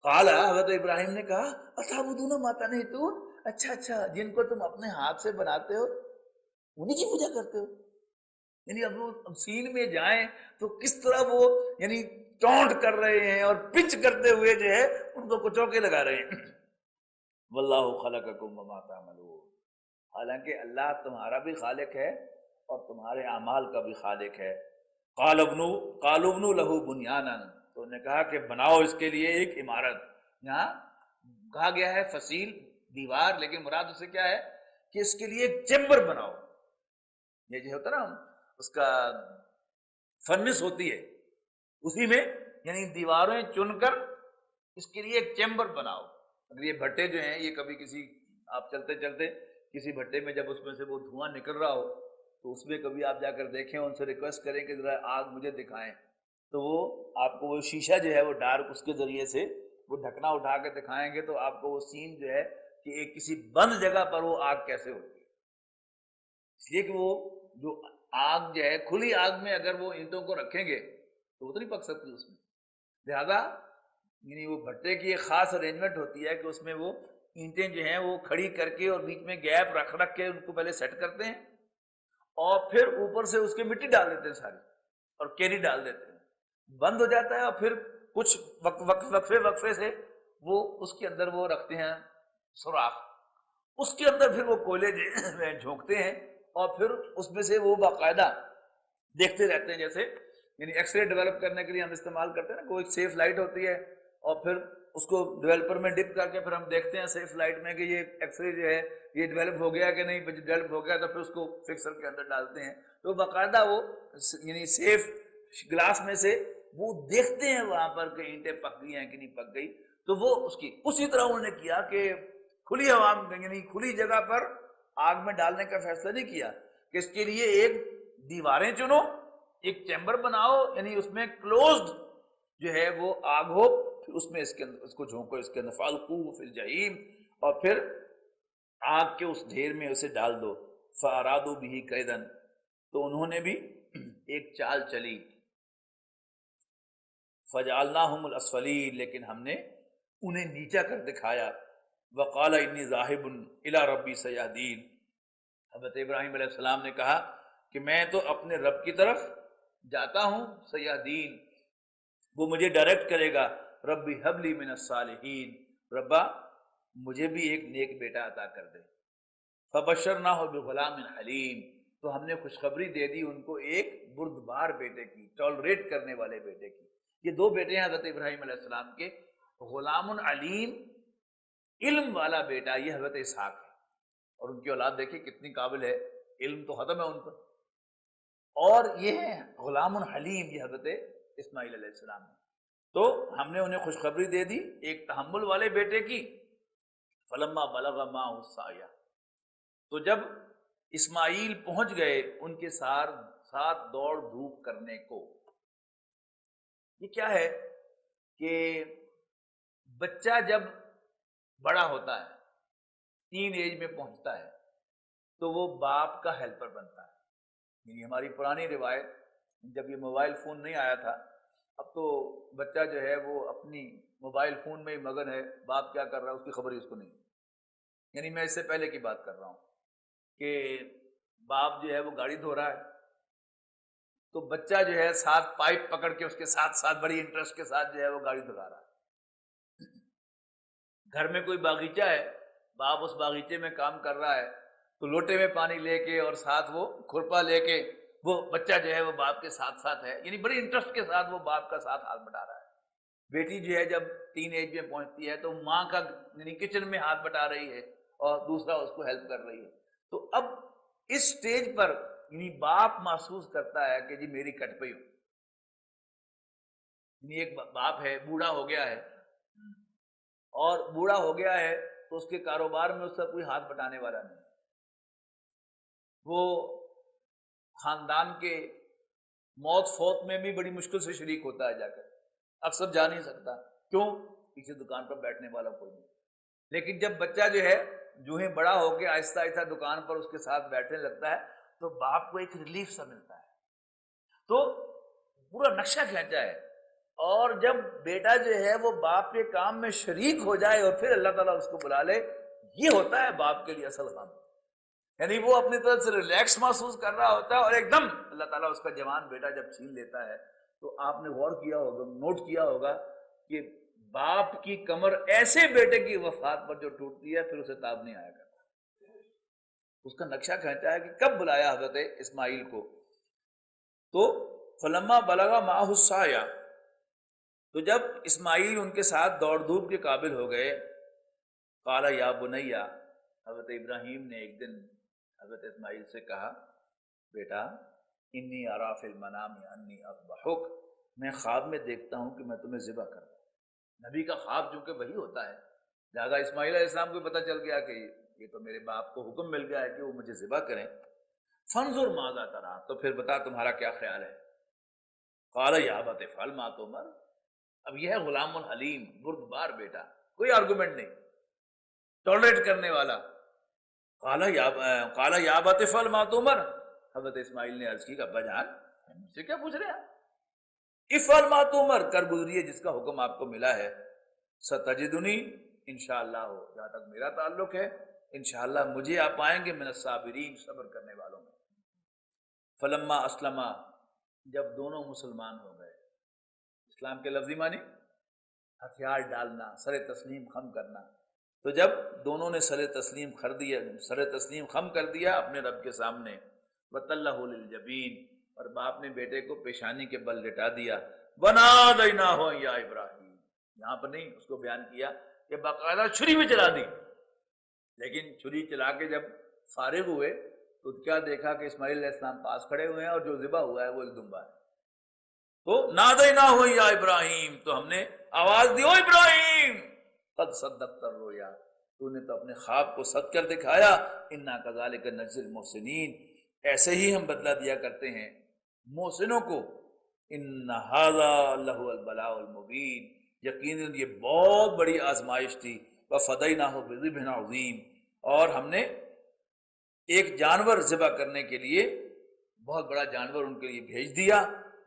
قالا حضرت ابراہیم نے کہا اتعبدون ما تنحتون، اچھا اچھا جن کو تم اپنے ہاتھ سے بناتے ہو انہیں کی پوجا کرتے ہو. یعنی اب وہ سین میں جائیں تو کس طرح وہ یعنی ٹونٹ کر رہے ہیں اور پچ کرتے ہوئے جو ہے ان کو کچوکے لگا رہے ہیں. واللہ خلقکم وما تعملون، حالانکہ اللہ تمہارا بھی خالق ہے اور تمہارے اعمال کا بھی خالق ہے۔ قالوا ابنوا لہ بنیانا، تو انہوں نے کہا کہ بناؤ اس کے لیے ایک عمارت۔ یہاں کہا گیا ہے فصیل دیوار، لیکن مراد اس سے کیا ہے کہ اس کے لیے ایک چیمبر بناؤ۔ یہ جو ہوتا نا اس کا فرنس ہوتی ہے، اسی میں یعنی دیواریں چن کر اس کے لیے ایک چیمبر بناؤ۔ اگر یہ بھٹے جو ہیں یہ کبھی کسی آپ چلتے چلتے کسی بھٹے میں جب اس میں سے وہ دھواں نکل رہا ہو تو اس میں کبھی آپ جا کر دیکھیں، ان سے ریکویسٹ کریں کہ ذرا آگ مجھے دکھائیں، تو وہ آپ کو وہ شیشہ جو ہے وہ ڈارک اس کے ذریعے سے وہ ڈھکنا اٹھا کے دکھائیں گے، تو آپ کو وہ سین جو ہے کہ ایک کسی بند جگہ پر وہ آگ کیسے ہوتی ہے۔ اس لیے کہ وہ جو آگ جو ہے کھلی آگ میں اگر وہ اینٹوں کو رکھیں گے تو وہ تو نہیں پک سکتی اس میں، لہذا یعنی وہ بھٹے کی ایک خاص ارینجمنٹ ہوتی ہے کہ اس میں وہ اینٹیں جو ہیں وہ کھڑی کر کے اور بیچ میں گیپ رکھ کے ان کو پہلے سیٹ کرتے ہیں اور پھر اوپر سے اس کے مٹی ڈال دیتے ہیں ساری اور کیری ڈال دیتے ہیں، بند ہو جاتا ہے، اور پھر کچھ وقفے سے وہ اس کے اندر وہ رکھتے ہیں سوراخ، اس کے اندر پھر وہ کوئلے جھونکتے ہیں اور پھر اس میں سے وہ باقاعدہ دیکھتے رہتے ہیں، جیسے یعنی ایکس رے ڈیولپ کرنے کے لیے ہم استعمال کرتے ہیں نا، کوئی سیف لائٹ ہوتی ہے اور پھر اس کو ڈیولپر میں ڈپ کر کے پھر ہم دیکھتے ہیں سیف لائٹ میں کہ یہ ایکس رے جو ہے یہ ڈیولپ ہو گیا کہ نہیں، ڈیولپ ہو گیا تو پھر اس کو فکسر کے اندر ڈالتے ہیں، تو باقاعدہ وہ یعنی سیف گلاس میں سے وہ دیکھتے ہیں وہاں پر کہ اینٹیں پک گئی ہیں کہ نہیں پک گئی، تو وہ اس کی اسی طرح انہوں نے کیا کہ کھلی ہوا یعنی کھلی جگہ پر آگ میں ڈالنے کا فیصلہ نہیں کیا کہ اس کے لیے ایک دیواریں چنو، ایک چیمبر بناؤ، یعنی اس میں کلوزڈ جو ہے وہ آگ ہو، پھر اس میں اس کے اندر اس کو جھونکو، اس کے اندر فالقوہ فی الجحیم، اور پھر آگ کے اس ڈھیر میں اسے ڈال دو۔ فارادوا بہ کیدا، تو انہوں نے بھی ایک چال چلی، فجعلناہم الاسفلین، لیکن ہم نے انہیں نیچا کر دکھایا۔ وقال انی ذاہب الی ربی سیہدین، حضرت ابراہیم علیہ السلام نے کہا کہ میں تو اپنے رب کی طرف جاتا ہوں، سیہدین، وہ مجھے ڈائریکٹ کرے گا۔ ربی ہب لی من الصالحین، ربا مجھے بھی ایک نیک بیٹا عطا کر دے۔ فبشرناہ بغلام حلیم، تو ہم نے خوشخبری دے دی ان کو ایک بردبار بیٹے کی، ٹالریٹ کرنے والے بیٹے کی۔ یہ دو بیٹے ہیں حضرت ابراہیم علیہ السلام کے، غلام علیم، علم والا بیٹا، یہ حضرت اسحاق ہے، اور ان کی اولاد دیکھیں کتنی قابل ہے، علم تو ختم ہے ان پر، اور یہ ہے غلام حلیم، یہ حضرت اسماعیل علیہ السلام ہے۔ تو ہم نے انہیں خوشخبری دے دی ایک تحمل والے بیٹے کی۔ فلما بلغ معہ السعی، تو جب اسماعیل پہنچ گئے ان کے ساتھ دوڑ دھوپ کرنے کو۔ یہ کیا ہے کہ بچہ جب بڑا ہوتا ہے، تین ایج میں پہنچتا ہے، تو وہ باپ کا ہیلپر بنتا ہے۔ یعنی ہماری پرانی روایت، جب یہ موبائل فون نہیں آیا تھا، اب تو بچہ جو ہے وہ اپنی موبائل فون میں ہی مگن ہے، باپ کیا کر رہا ہے اس کی خبر ہی اس کو نہیں۔ یعنی میں اس سے پہلے کی بات کر رہا ہوں کہ باپ جو ہے وہ گاڑی دھو رہا ہے، تو بچہ جو ہے ساتھ پائپ پکڑ کے اس کے ساتھ ساتھ بڑی انٹرسٹ کے ساتھ جو ہے وہ گاڑی دھلا رہا ہے۔ گھر میں کوئی باغیچہ ہے، باپ اس باغیچے میں کام کر رہا ہے، تو لوٹے میں پانی لے کے اور ساتھ وہ کھرپا لے کے وہ بچہ جو ہے وہ باپ کے ساتھ ساتھ ہے، یعنی بڑی انٹرسٹ کے ساتھ وہ باپ کا ساتھ ہاتھ بٹا رہا ہے۔ بیٹی جو ہے جب تین ایج میں پہنچتی ہے تو ماں کا یعنی کچن میں ہاتھ بٹا رہی ہے اور دوسرا اس کو ہیلپ کر رہی ہے۔ تو اب اس سٹیج پر یعنی باپ محسوس کرتا ہے کہ جی میری کٹ پئی ہو، یعنی ایک باپ ہے بوڑھا ہو گیا ہے، اور بوڑھا ہو گیا ہے تو اس کے کاروبار میں اس کا کوئی ہاتھ بٹانے والا نہیں، وہ خاندان کے موت فوت میں بھی بڑی مشکل سے شریک ہوتا ہے، جا کر اکثر جا نہیں سکتا، کیوں؟ پیچھے دکان پر بیٹھنے والا کوئی نہیں۔ لیکن جب بچہ جو ہے جو ہی بڑا ہو کے آہستہ آہستہ دکان پر اس کے ساتھ بیٹھنے لگتا ہے تو باپ کو ایک ریلیف سا ملتا ہے، تو پورا نقشہ کھینچا ہے۔ اور جب بیٹا جو ہے وہ باپ کے کام میں شریک ہو جائے اور پھر اللہ تعالیٰ اس کو بلا لے، یہ ہوتا ہے باپ کے لیے اصل غم۔ یعنی وہ اپنی طرف سے ریلیکس محسوس کر رہا ہوتا ہے، اور ایک دم اللہ تعالیٰ اس کا جوان بیٹا جب چھین لیتا ہے، تو آپ نے غور کیا ہوگا، نوٹ کیا ہوگا کہ باپ کی کمر ایسے بیٹے کی وفات پر جو ٹوٹتی ہے پھر اسے تاب نہیں آیا کرتا۔ اس کا نقشہ کھینچا ہے کہ کب بلایا حضرت اسماعیل کو. تو فلما بلغ معہ السعی، تو جب اسماعیل ان کے ساتھ دوڑ دھوپ کے قابل ہو گئے، قال یا بنیا، حضرت ابراہیم نے ایک دن حضرت اسماعیل سے کہا، بیٹا انی ارا فی المنام انی اذبحک، میں خواب میں دیکھتا ہوں کہ میں تمہیں ذبح کر رہا ہوں. نبی کا خواب چونکہ وہی ہوتا ہے، لہٰذا اسماعیل علیہ السلام کو پتہ چل گیا کہ یہ تو میرے باپ کو حکم مل گیا ہے کہ وہ مجھے ذبح کریں. فانظر ماذا ترى، تو پھر بتا تمہارا کیا خیال ہے. قال یا ابت افعل ما تؤمر، اب یہ ہے غلام الحلیم، بردبار بیٹا، کوئی آرگومنٹ نہیں، ٹالریٹ کرنے والا. قال یا ابت افعل ما تؤمر، حضرت اسماعیل نے عرض کی کہ ابا جان مجھ سے کیا پوچھ رہے ہیں، افعل ما تؤمر، کر گزریے جس کا حکم آپ کو ملا ہے. ستجدنی، انشاءاللہ، جہاں تک میرا تعلق ہے انشاءاللہ مجھے آپ پائیں گے من الصابرین، صبر کرنے والوں میں. فلما اسلما، جب دونوں مسلمان ہو گئے، اسلام کے لفظی معنی ہتھیار ڈالنا، سر تسلیم خم کرنا، تو جب دونوں نے سر تسلیم خم کر دیا اپنے رب کے سامنے، وَتَلَّهُ لِلْجَبِينِ، اور باپ نے بیٹے کو پیشانی کے بل لٹا دیا. وَنَادَيْنَاهُ يَا إِبْرَاهِيمُ، یہاں پر نہیں، اس کو بیان کیا کہ باقاعدہ چھری بھی چلا دی، لیکن چھری چلا کے جب فارغ ہوئے تو کیا دیکھا کہ اسماعیل علیہ السلام پاس کھڑے ہوئے ہیں اور جو ذبح ہوا ہے وہ ایک دمبا ہے. تو نادیناہ یا ابراہیم، تو ہم نے آواز دی، او ابراہیم قد صدقت الرؤیا، تو نے تو اپنے خواب کو سچ کر دکھایا. انا کذالک نجزی المحسنین، ایسے ہی ہم بدلہ دیا کرتے ہیں محسنوں کو. ان ھذا لہو البلاء المبین، یقیناً یہ بہت بڑی آزمائش تھی. وفدیناہ بذبح عظیم، اور ہم نے ایک جانور ذبح کرنے کے لیے بہت بڑا جانور ان کے لیے بھیج دیا.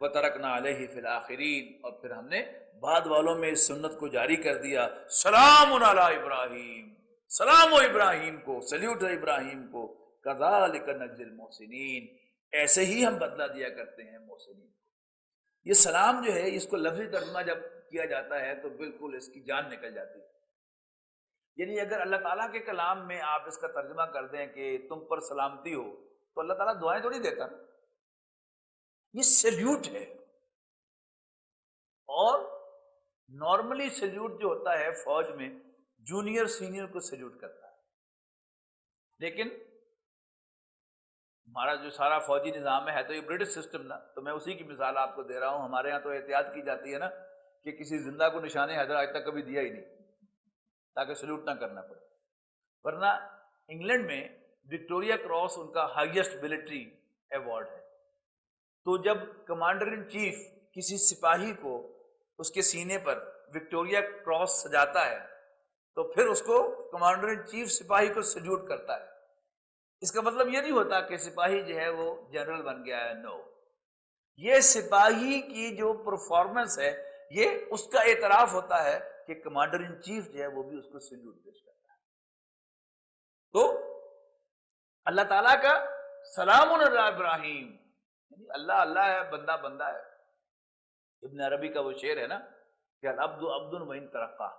وترکنا علیہ فی الآخرین، اور پھر ہم نے بعد والوں میں اس سنت کو جاری کر دیا. سلام علی ابراہیم، سلام و ابراہیم کو، سلیوٹ ہے ابراہیم کو. کذالک نجزی المحسنین، ایسے ہی ہم بدلہ دیا کرتے ہیں محسنین کو. یہ سلام جو ہے، اس کو لفظی ترجمہ جب کیا جاتا ہے تو بالکل اس کی جان نکل جاتی ہے. یعنی اگر اللہ تعالیٰ کے کلام میں آپ اس کا ترجمہ کر دیں کہ تم پر سلامتی ہو، تو اللہ تعالیٰ دعائیں تھوڑی دیتا، یہ سیلیوٹ ہے. اور نارملی سیلیوٹ جو ہوتا ہے فوج میں، جونیئر سینئر کو سیلیوٹ کرتا ہے، لیکن ہمارا جو سارا فوجی نظام ہے تو یہ برٹش سسٹم نا، تو میں اسی کی مثال آپ کو دے رہا ہوں. ہمارے ہاں تو احتیاط کی جاتی ہے نا کہ کسی زندہ کو نشان حیدر آج تک کبھی دیا ہی نہیں، تاکہ سیلوٹ نہ کرنا پڑے. ورنہ انگلینڈ میں وکٹوریہ کراس ان کا ہائیسٹ ملٹری ایوارڈ ہے. تو جب کمانڈر ان چیف کسی سپاہی کو اس کے سینے پر وکٹوریہ کراس سجاتا ہے تو پھر اس کو کمانڈر ان چیف سپاہی کو سیلوٹ کرتا ہے. اس کا مطلب یہ نہیں ہوتا کہ سپاہی جو ہے وہ جنرل بن گیا ہے، نو. یہ سپاہی کی جو پرفارمنس ہے، یہ اس کا اعتراف ہوتا ہے کہ کمانڈر ان چیف جو ہے وہ بھی اس کو سیلوٹ پیش کرتا ہے. تو اللہ تعالیٰ کا سلام علی ابراہیم، یعنی اللہ اللہ ہے، بندہ بندہ ہے. ابن عربی کا وہ شعر ہے نا کہ العبد عبد وان ترقی،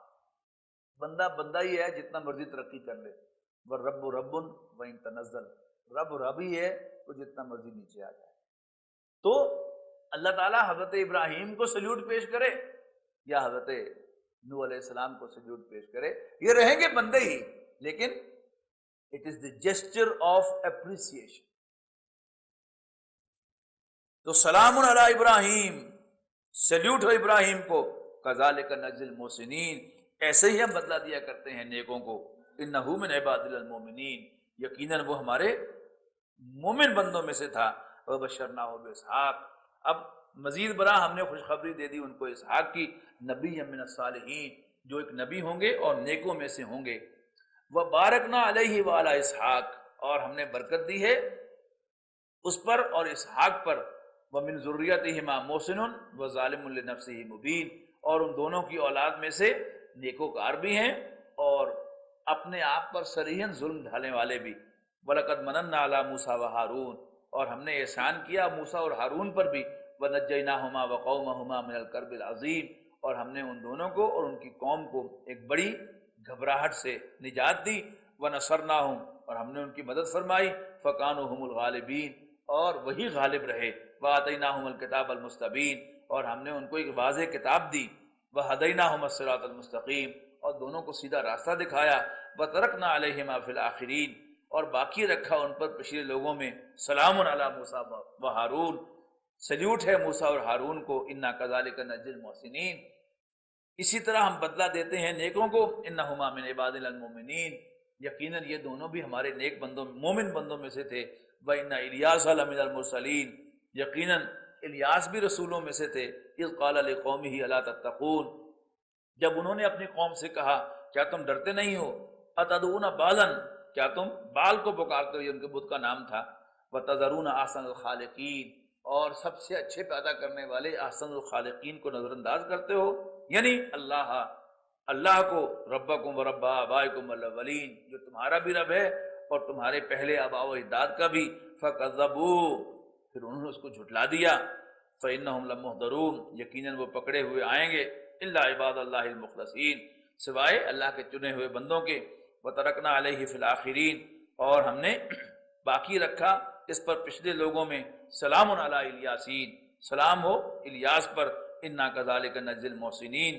بندہ بندہ ہی ہے جتنا مرضی ترقی کر لے. والرب رب وان تنزل، رب رب ہی ہے تو جتنا مرضی نیچے آ جائے. تو اللہ تعالیٰ حضرت ابراہیم کو سلیوٹ پیش کرے یا حضرت نوح علیہ السلام کو سلیوٹ پیش کرے، یہ رہیں گے بندے ہی، لیکن it is the gesture of appreciation. تو سلام علی ابراہیم، سلیوٹ ہو ابراہیم کو. کذالک نجزی المحسنین، ایسے ہی ہم بدلہ دیا کرتے ہیں نیکوں کو. انہ من عبادنا المومنین، یقیناً وہ ہمارے مومن بندوں میں سے تھا. وبشرناہ باسحاق، اب مزید برآں ہم نے خوشخبری دے دی ان کو اسحاق کی. نبی من الصالحین، جو ایک نبی ہوں گے اور نیکوں میں سے ہوں گے. وبارکنا علیہ وعلی اسحاق، اور ہم نے برکت دی ہے اس پر اور اسحاق پر. ومن ذریتہما محسن وظالم لنفسہ مبین، اور ان دونوں کی اولاد میں سے نیکوکار بھی ہیں اور اپنے آپ پر صریحاً ظلم ڈھالنے والے بھی. وَلَقَدْ مَنَنَّا عَلَىٰ مُوسَىٰ وَهَارُونَ، اور ہم نے احسان کیا موسیٰ اور ہارون پر بھی. وَنَجَّيْنَاهُمَا وَقَوْمَهُمَا مِنَ الْكَرْبِ الْعَظِيمِ، اور ہم نے ان دونوں کو اور ان کی قوم کو ایک بڑی گھبراہٹ سے نجات دی. وَنَصَرْنَاهُمْ، اور ہم نے ان کی مدد فرمائی، فکانوا هم الغالبین، اور وہی غالب رہے، وآتیناہم الکتاب المستبین، اور ہم نے ان کو ایک واضح کتاب دی، وہدیناہم الصراط المستقیم، اور دونوں کو سیدھا راستہ دکھایا، وترکنا علیہما فی الآخرین، اور باقی رکھا ان پر پچھلے لوگوں میں، سلام علی موسیٰ و ہارون، سلیوٹ ہے موسیٰ اور ہارون کو، انا کذالک نجزی المحسنین، اسی طرح ہم بدلہ دیتے ہیں نیکوں کو، انہما من عبادنا المومنین، یقیناً یہ دونوں بھی ہمارے نیک بندوں مومن بندوں میں سے تھے، وَإِنَّ إِلْيَاسَ لَمِنَ الْمُرْسَلِينَ، یقیناً الیاس بھی رسولوں میں سے تھے، اذ قال لقومه الا تتقون، جب انہوں نے اپنی قوم سے کہا کیا تم ڈرتے نہیں ہو، اتدعون بالا، کیا تم بال کو پکارتے ہو، یہ ان کے بت کا نام تھا، وتذرون احسن الخالقین، اور سب سے اچھے پیدا کرنے والے احسن الخالقین کو نظر انداز کرتے ہو، یعنی اللہ کو، ربکم و رب آبائکم الاولین، جو تمہارا بھی رب ہے اور تمہارے پہلے آباء و اجداد کا بھی، فکذبوا، پھر انہوں نے اس کو جھٹلا دیا، فإنہم لمحضرون، یقیناً وہ پکڑے ہوئے آئیں گے، الا عباد اللہ المخلصین، سوائے اللہ کے چنے ہوئے بندوں کے، وترکنا علیہ فی الآخرین، اور ہم نے باقی رکھا اس پر پچھلے لوگوں میں، سلام علی الیاسین، سلام ہو الیاس پر، انا کذالک نجزی المحسنین،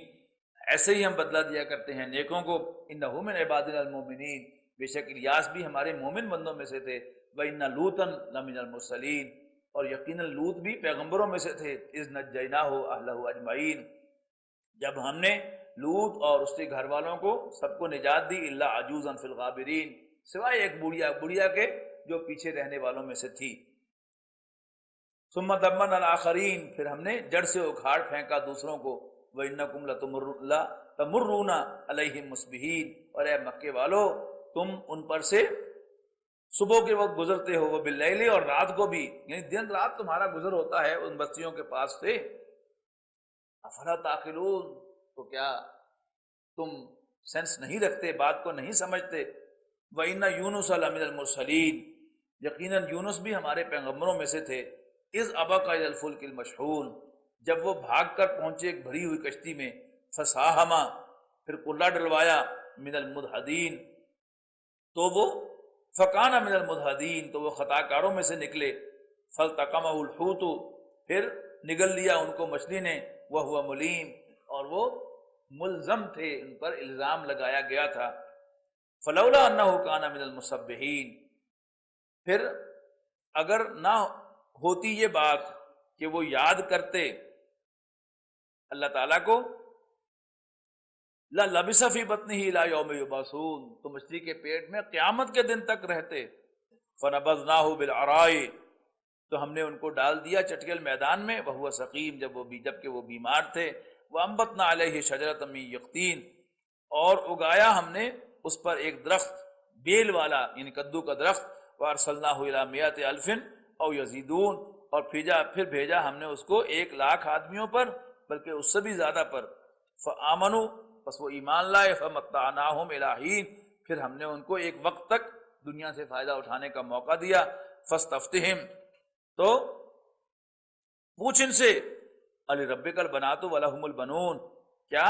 ایسے ہی ہم بدلہ دیا کرتے ہیں نیکوں کو، انہ من عبادنا المومنین، بے شک الیاس بھی ہمارے مومن بندوں میں سے تھے، وَإِنَّ لُوطًا لَمِنَ الْمُرْسَلِينَ، اور یقیناً لوط بھی پیغمبروں میں سے تھے، اذ نجیناہ اہلہ اجمعین، جب ہم نے لوط اور اس کے گھر والوں کو سب کو نجات دی، الا عجوزا فی الغابرین، سوائے ایک بڑھیا کے جو پیچھے رہنے والوں میں سے تھی، ثم دمرنا الآخرین، پھر ہم نے جڑ سے اکھاڑ پھینکا دوسروں کو، وَإِنَّكُمْ لَتَمُرُّونَ عَلَيْهِمْ مُصْبِحِينَ، اور اے مکے والو تم ان پر سے صبح کے وقت گزرتے ہو، وہ باللیل، اور رات کو بھی، یعنی دن رات تمہارا گزر ہوتا ہے ان بستیوں کے پاس سے، افلا تعقلون، تو کیا تم سینس نہیں رکھتے، بات کو نہیں سمجھتے، وَإِنَّ يُونُسَ لَمِنَ الْمُرْسَلِينَ، یقیناً یونس بھی ہمارے پیغمبروں میں سے تھے، اذ ابق الى الفلک المشحون، جب وہ بھاگ کر پہنچے ایک بھری ہوئی کشتی میں، فساہما، پھر کلا ڈلوایا، من المدحدین، تو وہ فکان من المدحدین، تو وہ خطا کاروں میں سے نکلے، فالتقمہ الحوت، پھر نگل لیا ان کو مچھلی نے، وہو ملیم، اور وہ ملزم تھے، ان پر الزام لگایا گیا تھا، فلولا انہ کان من المسبحین، پھر اگر نہ ہوتی یہ بات کہ وہ یاد کرتے اللہ تعالیٰ کو، لَلَبِثَ فِي بَطْنِهِ إِلَىٰ يَوْمِ يُبْعَثُونَ، تو مچھلی کے پیٹ میں قیامت کے دن تک رہتے، فَنَبَذْنَاهُ بِالْعَرَاءِ، تو ہم نے ان کو ڈال دیا چٹکل میدان میں، وَهُوَ سَقِيمٌ، جبکہ وہ بیمار تھے، وَأَنبَتْنَا عَلَيْهِ شَجَرَةً مِّن يَقْطِينٍ، اور اگایا ہم نے اس پر ایک درخت بیل والا، یعنی کدو کا درخت، وَأَرْسَلْنَاهُ إِلَىٰ مِائَةِ أَلْفٍ أَوْ يَزِيدُونَ، اور پھر بھیجا ہم نے اس کو 1,00,000 آدمیوں پر، بلکہ اس سے بھی زیادہ پر، فآمنوا، پس وہ ایمان لائے، فمتعناہم الی حین، پھر ہم نے ان کو ایک وقت تک دنیا سے فائدہ اٹھانے کا موقع دیا، فاستفتہم، تو پوچھ ان سے، لربک البنات ولہم البنون، کیا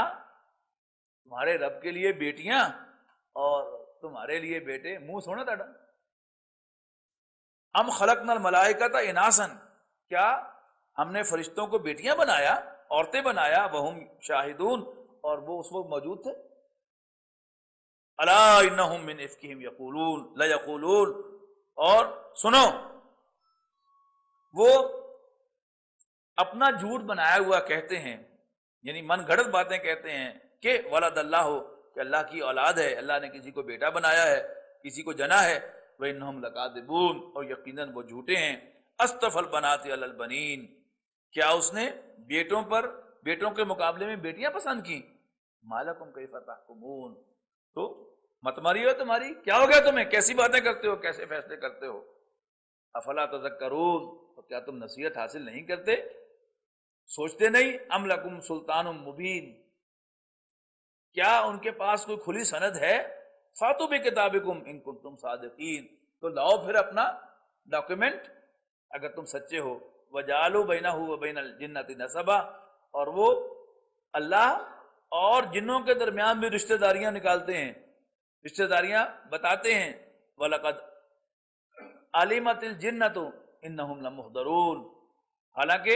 تمہارے رب کے لیے بیٹیاں اور تمہارے لیے بیٹے، منہ سونا تاڑا، ام خلقنا الملائکۃ اناسا، کیا ہم نے فرشتوں کو بیٹیاں بنایا، عورتیں بنایا، وہم شاہدون، اور وہ اس وقت موجود تھے، الا انہم من افکہم یقولون لیقولون، اور سنو وہ اپنا جھوٹ بنایا ہوا کہتے ہیں، یعنی من گھڑت باتیں کہتے ہیں، کہ ولد اللہ ہو، کہ اللہ کی اولاد ہے، اللہ نے کسی کو بیٹا بنایا ہے، کسی کو جنا ہے، وَإِنَّهُمْ لَكَاذِبُونَ، اور یقیناً وہ جھوٹے ہیں، اصطفى البنات علی البنین، کیا اس نے بیٹوں کے مقابلے میں بیٹیاں پسند کی، ما لکم کیف تحکمون، تو مت ماری ہو تمہاری، کیا ہو گیا تمہیں، کیسی باتیں کرتے ہو، کیسے فیصلے کرتے ہو، افلا تذکرون، تو کیا تم نصیحت حاصل نہیں کرتے، سوچتے نہیں، ام لکم سلطان مبین، کیا ان کے پاس کوئی کھلی سند ہے، فاتوا بکتابکم ان کنتم صادقین، تو لاؤ پھر اپنا ڈاکیومنٹ اگر تم سچے ہو، وجعلوا بینہ وبین الجنۃ نسبا، اور وہ اللہ اور جنوں کے درمیان بھی رشتہ داریاں نکالتے ہیں، رشتہ داریاں بتاتے ہیں، وَلَقَدْ عَلِمَتِ الْجِنَّةُ إِنَّهُمْ لَمُحْضَرُونَ، حالانکہ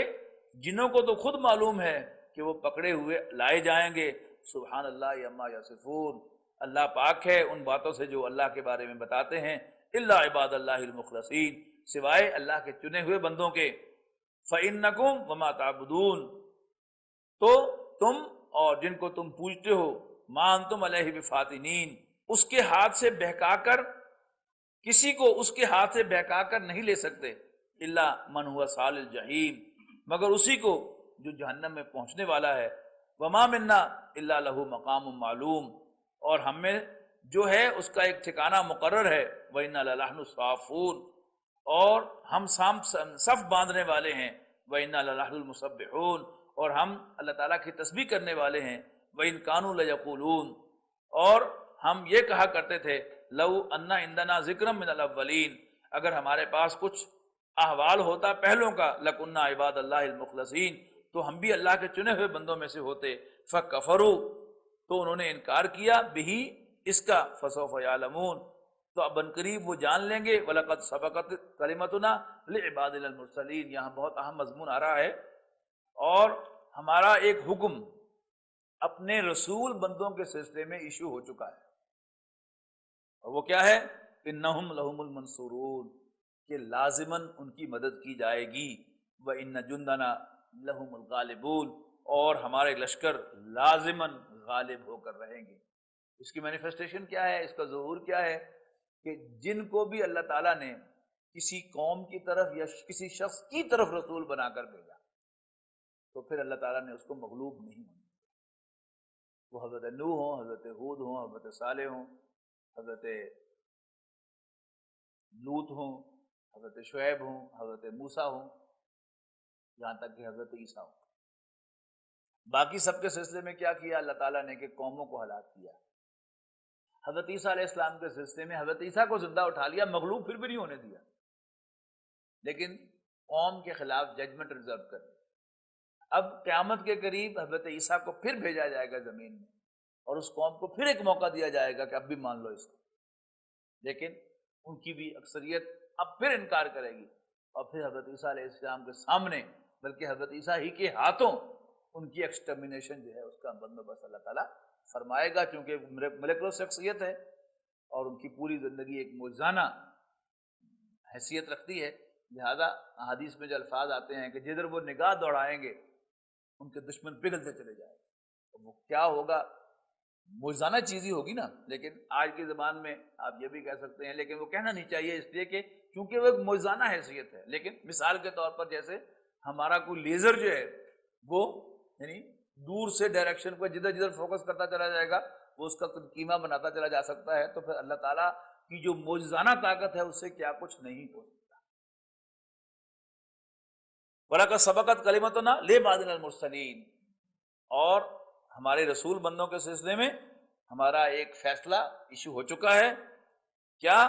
جنوں کو تو خود معلوم ہے کہ وہ پکڑے ہوئے لائے جائیں گے. سبحان اللہ عما یصفون، اللہ پاک ہے ان باتوں سے جو اللہ کے بارے میں بتاتے ہیں. الا عباد اللہ المخلصین، سوائے اللہ کے چنے ہوئے بندوں کے. فإنکم وما تعبدون، تو تم اور جن کو تم پوجتے ہو، ما انتم علیہ بفاتنین، اس کے ہاتھ سے بہکا کر، کسی کو اس کے ہاتھ سے بہکا کر نہیں لے سکتے. الا من ہوا صال الجحیم، مگر اسی کو جو جہنم میں پہنچنے والا ہے. وما منا الا لہ مقام معلوم، اور ہم میں جو ہے اس کا ایک ٹھکانہ مقرر ہے. وَإِنَّا لَنَحْنُ الصَّافُونَ، اور ہم صف باندھنے والے ہیں. وَإِنَّا لَنَحْنُ الْمُسَبِّحُونَ، اور ہم اللہ تعالیٰ کی تسبیح کرنے والے ہیں. وَإِن كَانُوا لَيَقُولُونَ، اور ہم یہ کہا کرتے تھے لَوْ أَنَّ عِندَنَا ذِكْرًا مِنَ الْأَوَّلِينَ، اگر ہمارے پاس کچھ احوال ہوتا پہلوں کا، لَكُنَّا عِبَادَ اللَّهِ الْمُخْلَصِينَ، تو ہم بھی اللہ کے چنے ہوئے بندوں میں سے ہوتے. فَكَفَرُوا، تو انہوں نے انکار کیا، بِهِ، اس کا. فَسَوْفَ يَعْلَمُونَ، تو اب عنقریب وہ جان لیں گے. وَلَقَدْ سَبَقَتْ كَلِمَتُنَا لِعِبَادِنَا الْمُرْسَلِينَ، یہاں بہت اہم مضمون آ رہا ہے. اور ہمارا ایک حکم اپنے رسول بندوں کے سلسلے میں ایشو ہو چکا ہے، اور وہ کیا ہے؟ انہم لہم المنصورون، کہ لازماً ان کی مدد کی جائے گی. وَإِنَّ جُنْدَنَا لَهُمُ الْغَالِبُونَ، اور ہمارے لشکر لازماً غالب ہو کر رہیں گے. اس کی مینیفیسٹیشن کیا ہے، اس کا ظہور کیا ہے؟ کہ جن کو بھی اللہ تعالیٰ نے کسی قوم کی طرف یا کسی شخص کی طرف رسول بنا کر بھیجا، تو پھر اللہ تعالیٰ نے اس کو مغلوب نہیں ہونے دیا. وہ حضرت نوح ہوں، حضرت ہود ہوں، حضرت صالح ہوں، حضرت لوط ہوں، حضرت شعیب ہوں، حضرت موسیٰ ہوں، یہاں تک کہ حضرت عیسیٰ ہوں. باقی سب کے سلسلے میں کیا کیا اللہ تعالیٰ نے؟ کہ قوموں کو ہلاک کیا. حضرت عیسیٰ علیہ السلام کے سلسلے میں حضرت عیسیٰ کو زندہ اٹھا لیا، مغلوب پھر بھی نہیں ہونے دیا، لیکن قوم کے خلاف ججمنٹ ریزرو کر دی. اب قیامت کے قریب حضرت عیسیٰ کو پھر بھیجا جائے گا زمین میں، اور اس قوم کو پھر ایک موقع دیا جائے گا کہ اب بھی مان لو اس کو. لیکن ان کی بھی اکثریت اب پھر انکار کرے گی، اور پھر حضرت عیسیٰ علیہ السلام کے سامنے، بلکہ حضرت عیسیٰ ہی کے ہاتھوں ان کی ایکسٹرمینیشن جو ہے اس کا بندوبست اللہ تعالیٰ فرمائے گا. چونکہ ملیکولر شخصیت ہے اور ان کی پوری زندگی ایک موجزانہ حیثیت رکھتی ہے، لہذا احادیث میں جو الفاظ آتے ہیں کہ جدھر وہ نگاہ دوڑائیں گے ان کے دشمن پگھلتے چلے جائیں گے. وہ کیا ہوگا؟ موجزانہ چیز ہی ہوگی نا. لیکن آج کے زبان میں آپ یہ بھی کہہ سکتے ہیں، لیکن وہ کہنا نہیں چاہیے اس لیے کہ چونکہ وہ ایک موجزانہ حیثیت ہے. لیکن مثال کے طور پر جیسے ہمارا کوئی لیزر جو ہے وہ یعنی دور سے ڈائریکشن کو جدھر جدھر فوکس کرتا چلا جائے گا وہ اس کا قیمہ بناتا چلا جا سکتا ہے. تو پھر اللہ تعالیٰ کی جو موجزانہ طاقت ہے اس سے کیا کچھ نہیں ہو سکتا. وَلَقَدْ سَبَقَتْ كَلِمَتُنَا لِعِبَادِنَا الْمُرْسَلِينَ، اور ہمارے رسول بندوں کے سلسلے میں ہمارا ایک فیصلہ ایشو ہو چکا ہے. کیا؟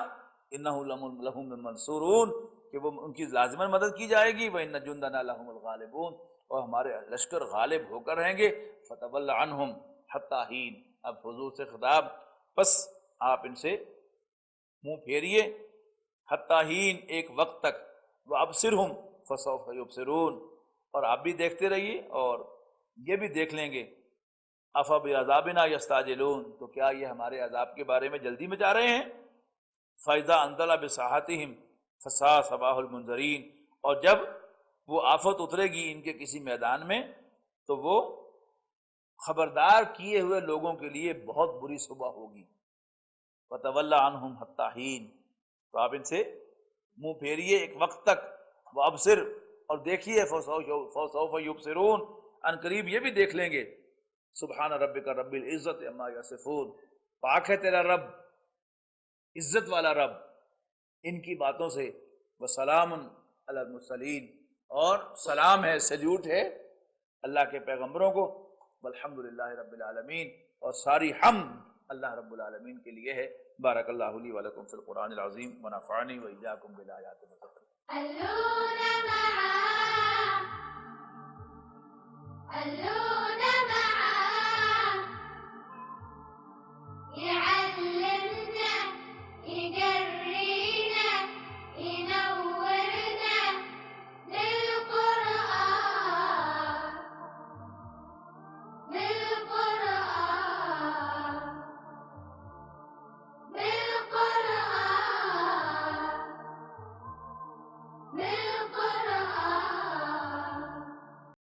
اِنَّهُ لَهُمُ الْمَنْصُورُونَ، کہ وہ ان کی لازماً مدد کی جائے گی. وَإِنَّ جُنْدَنَا لَهُمُ الْغَالِبُونَ، اور ہمارے لشکر غالب ہو کر رہیں گے. فَتَوَلَّ عَنْهُمْ حَتَّىٰ حِينٍ، اب حضور سے خطاب، بس آپ ان سے منہ پھیریے. حَتَّىٰ حِينٍ، ایک وقت تک. وَأَبْصِرْهُمْ فَسَوْفَ يُبْصِرُونَ، اور آپ بھی دیکھتے رہیے اور یہ بھی دیکھ لیں گے. أَفَبِعَذَابِنَا يَسْتَعْجِلُونَ، تو کیا یہ ہمارے عذاب کے بارے میں جلدی مچا رہے ہیں؟ فَإِذَا أَنزَلَ بِسَاحَتِهِمْ فَسَاءَ صَبَاحُ الْمُنذَرِينَ، اور جب وہ آفت اترے گی ان کے کسی میدان میں تو وہ خبردار کیے ہوئے لوگوں کے لیے بہت بری صبح ہوگی. وَتَوَلَّ عَنْهُمْ حَتَّىٰ حِينٍ، تو آپ ان سے منہ پھیریے ایک وقت تک. وَأَبْصِرْ، اور دیکھیے. فَسَوْفَ يُبْصِرُونَ، ان قریب یہ بھی دیکھ لیں گے. سبحان ربک رب العزت عما یصفون، پاک ہے تیرا رب، عزت والا رب ان کی باتوں سے. وسلام علی المرسلین، اور سلام ہے، سلیوٹ ہے اللہ کے پیغمبروں کو. والحمدللہ رب العالمین، اور ساری حمد اللہ رب العالمین کے لیے ہے. بارک اللہ لی ولکم فی القرآن العظیم ونفعنی وإیاکم بالآیات والذکر. خلونا معا، خلونا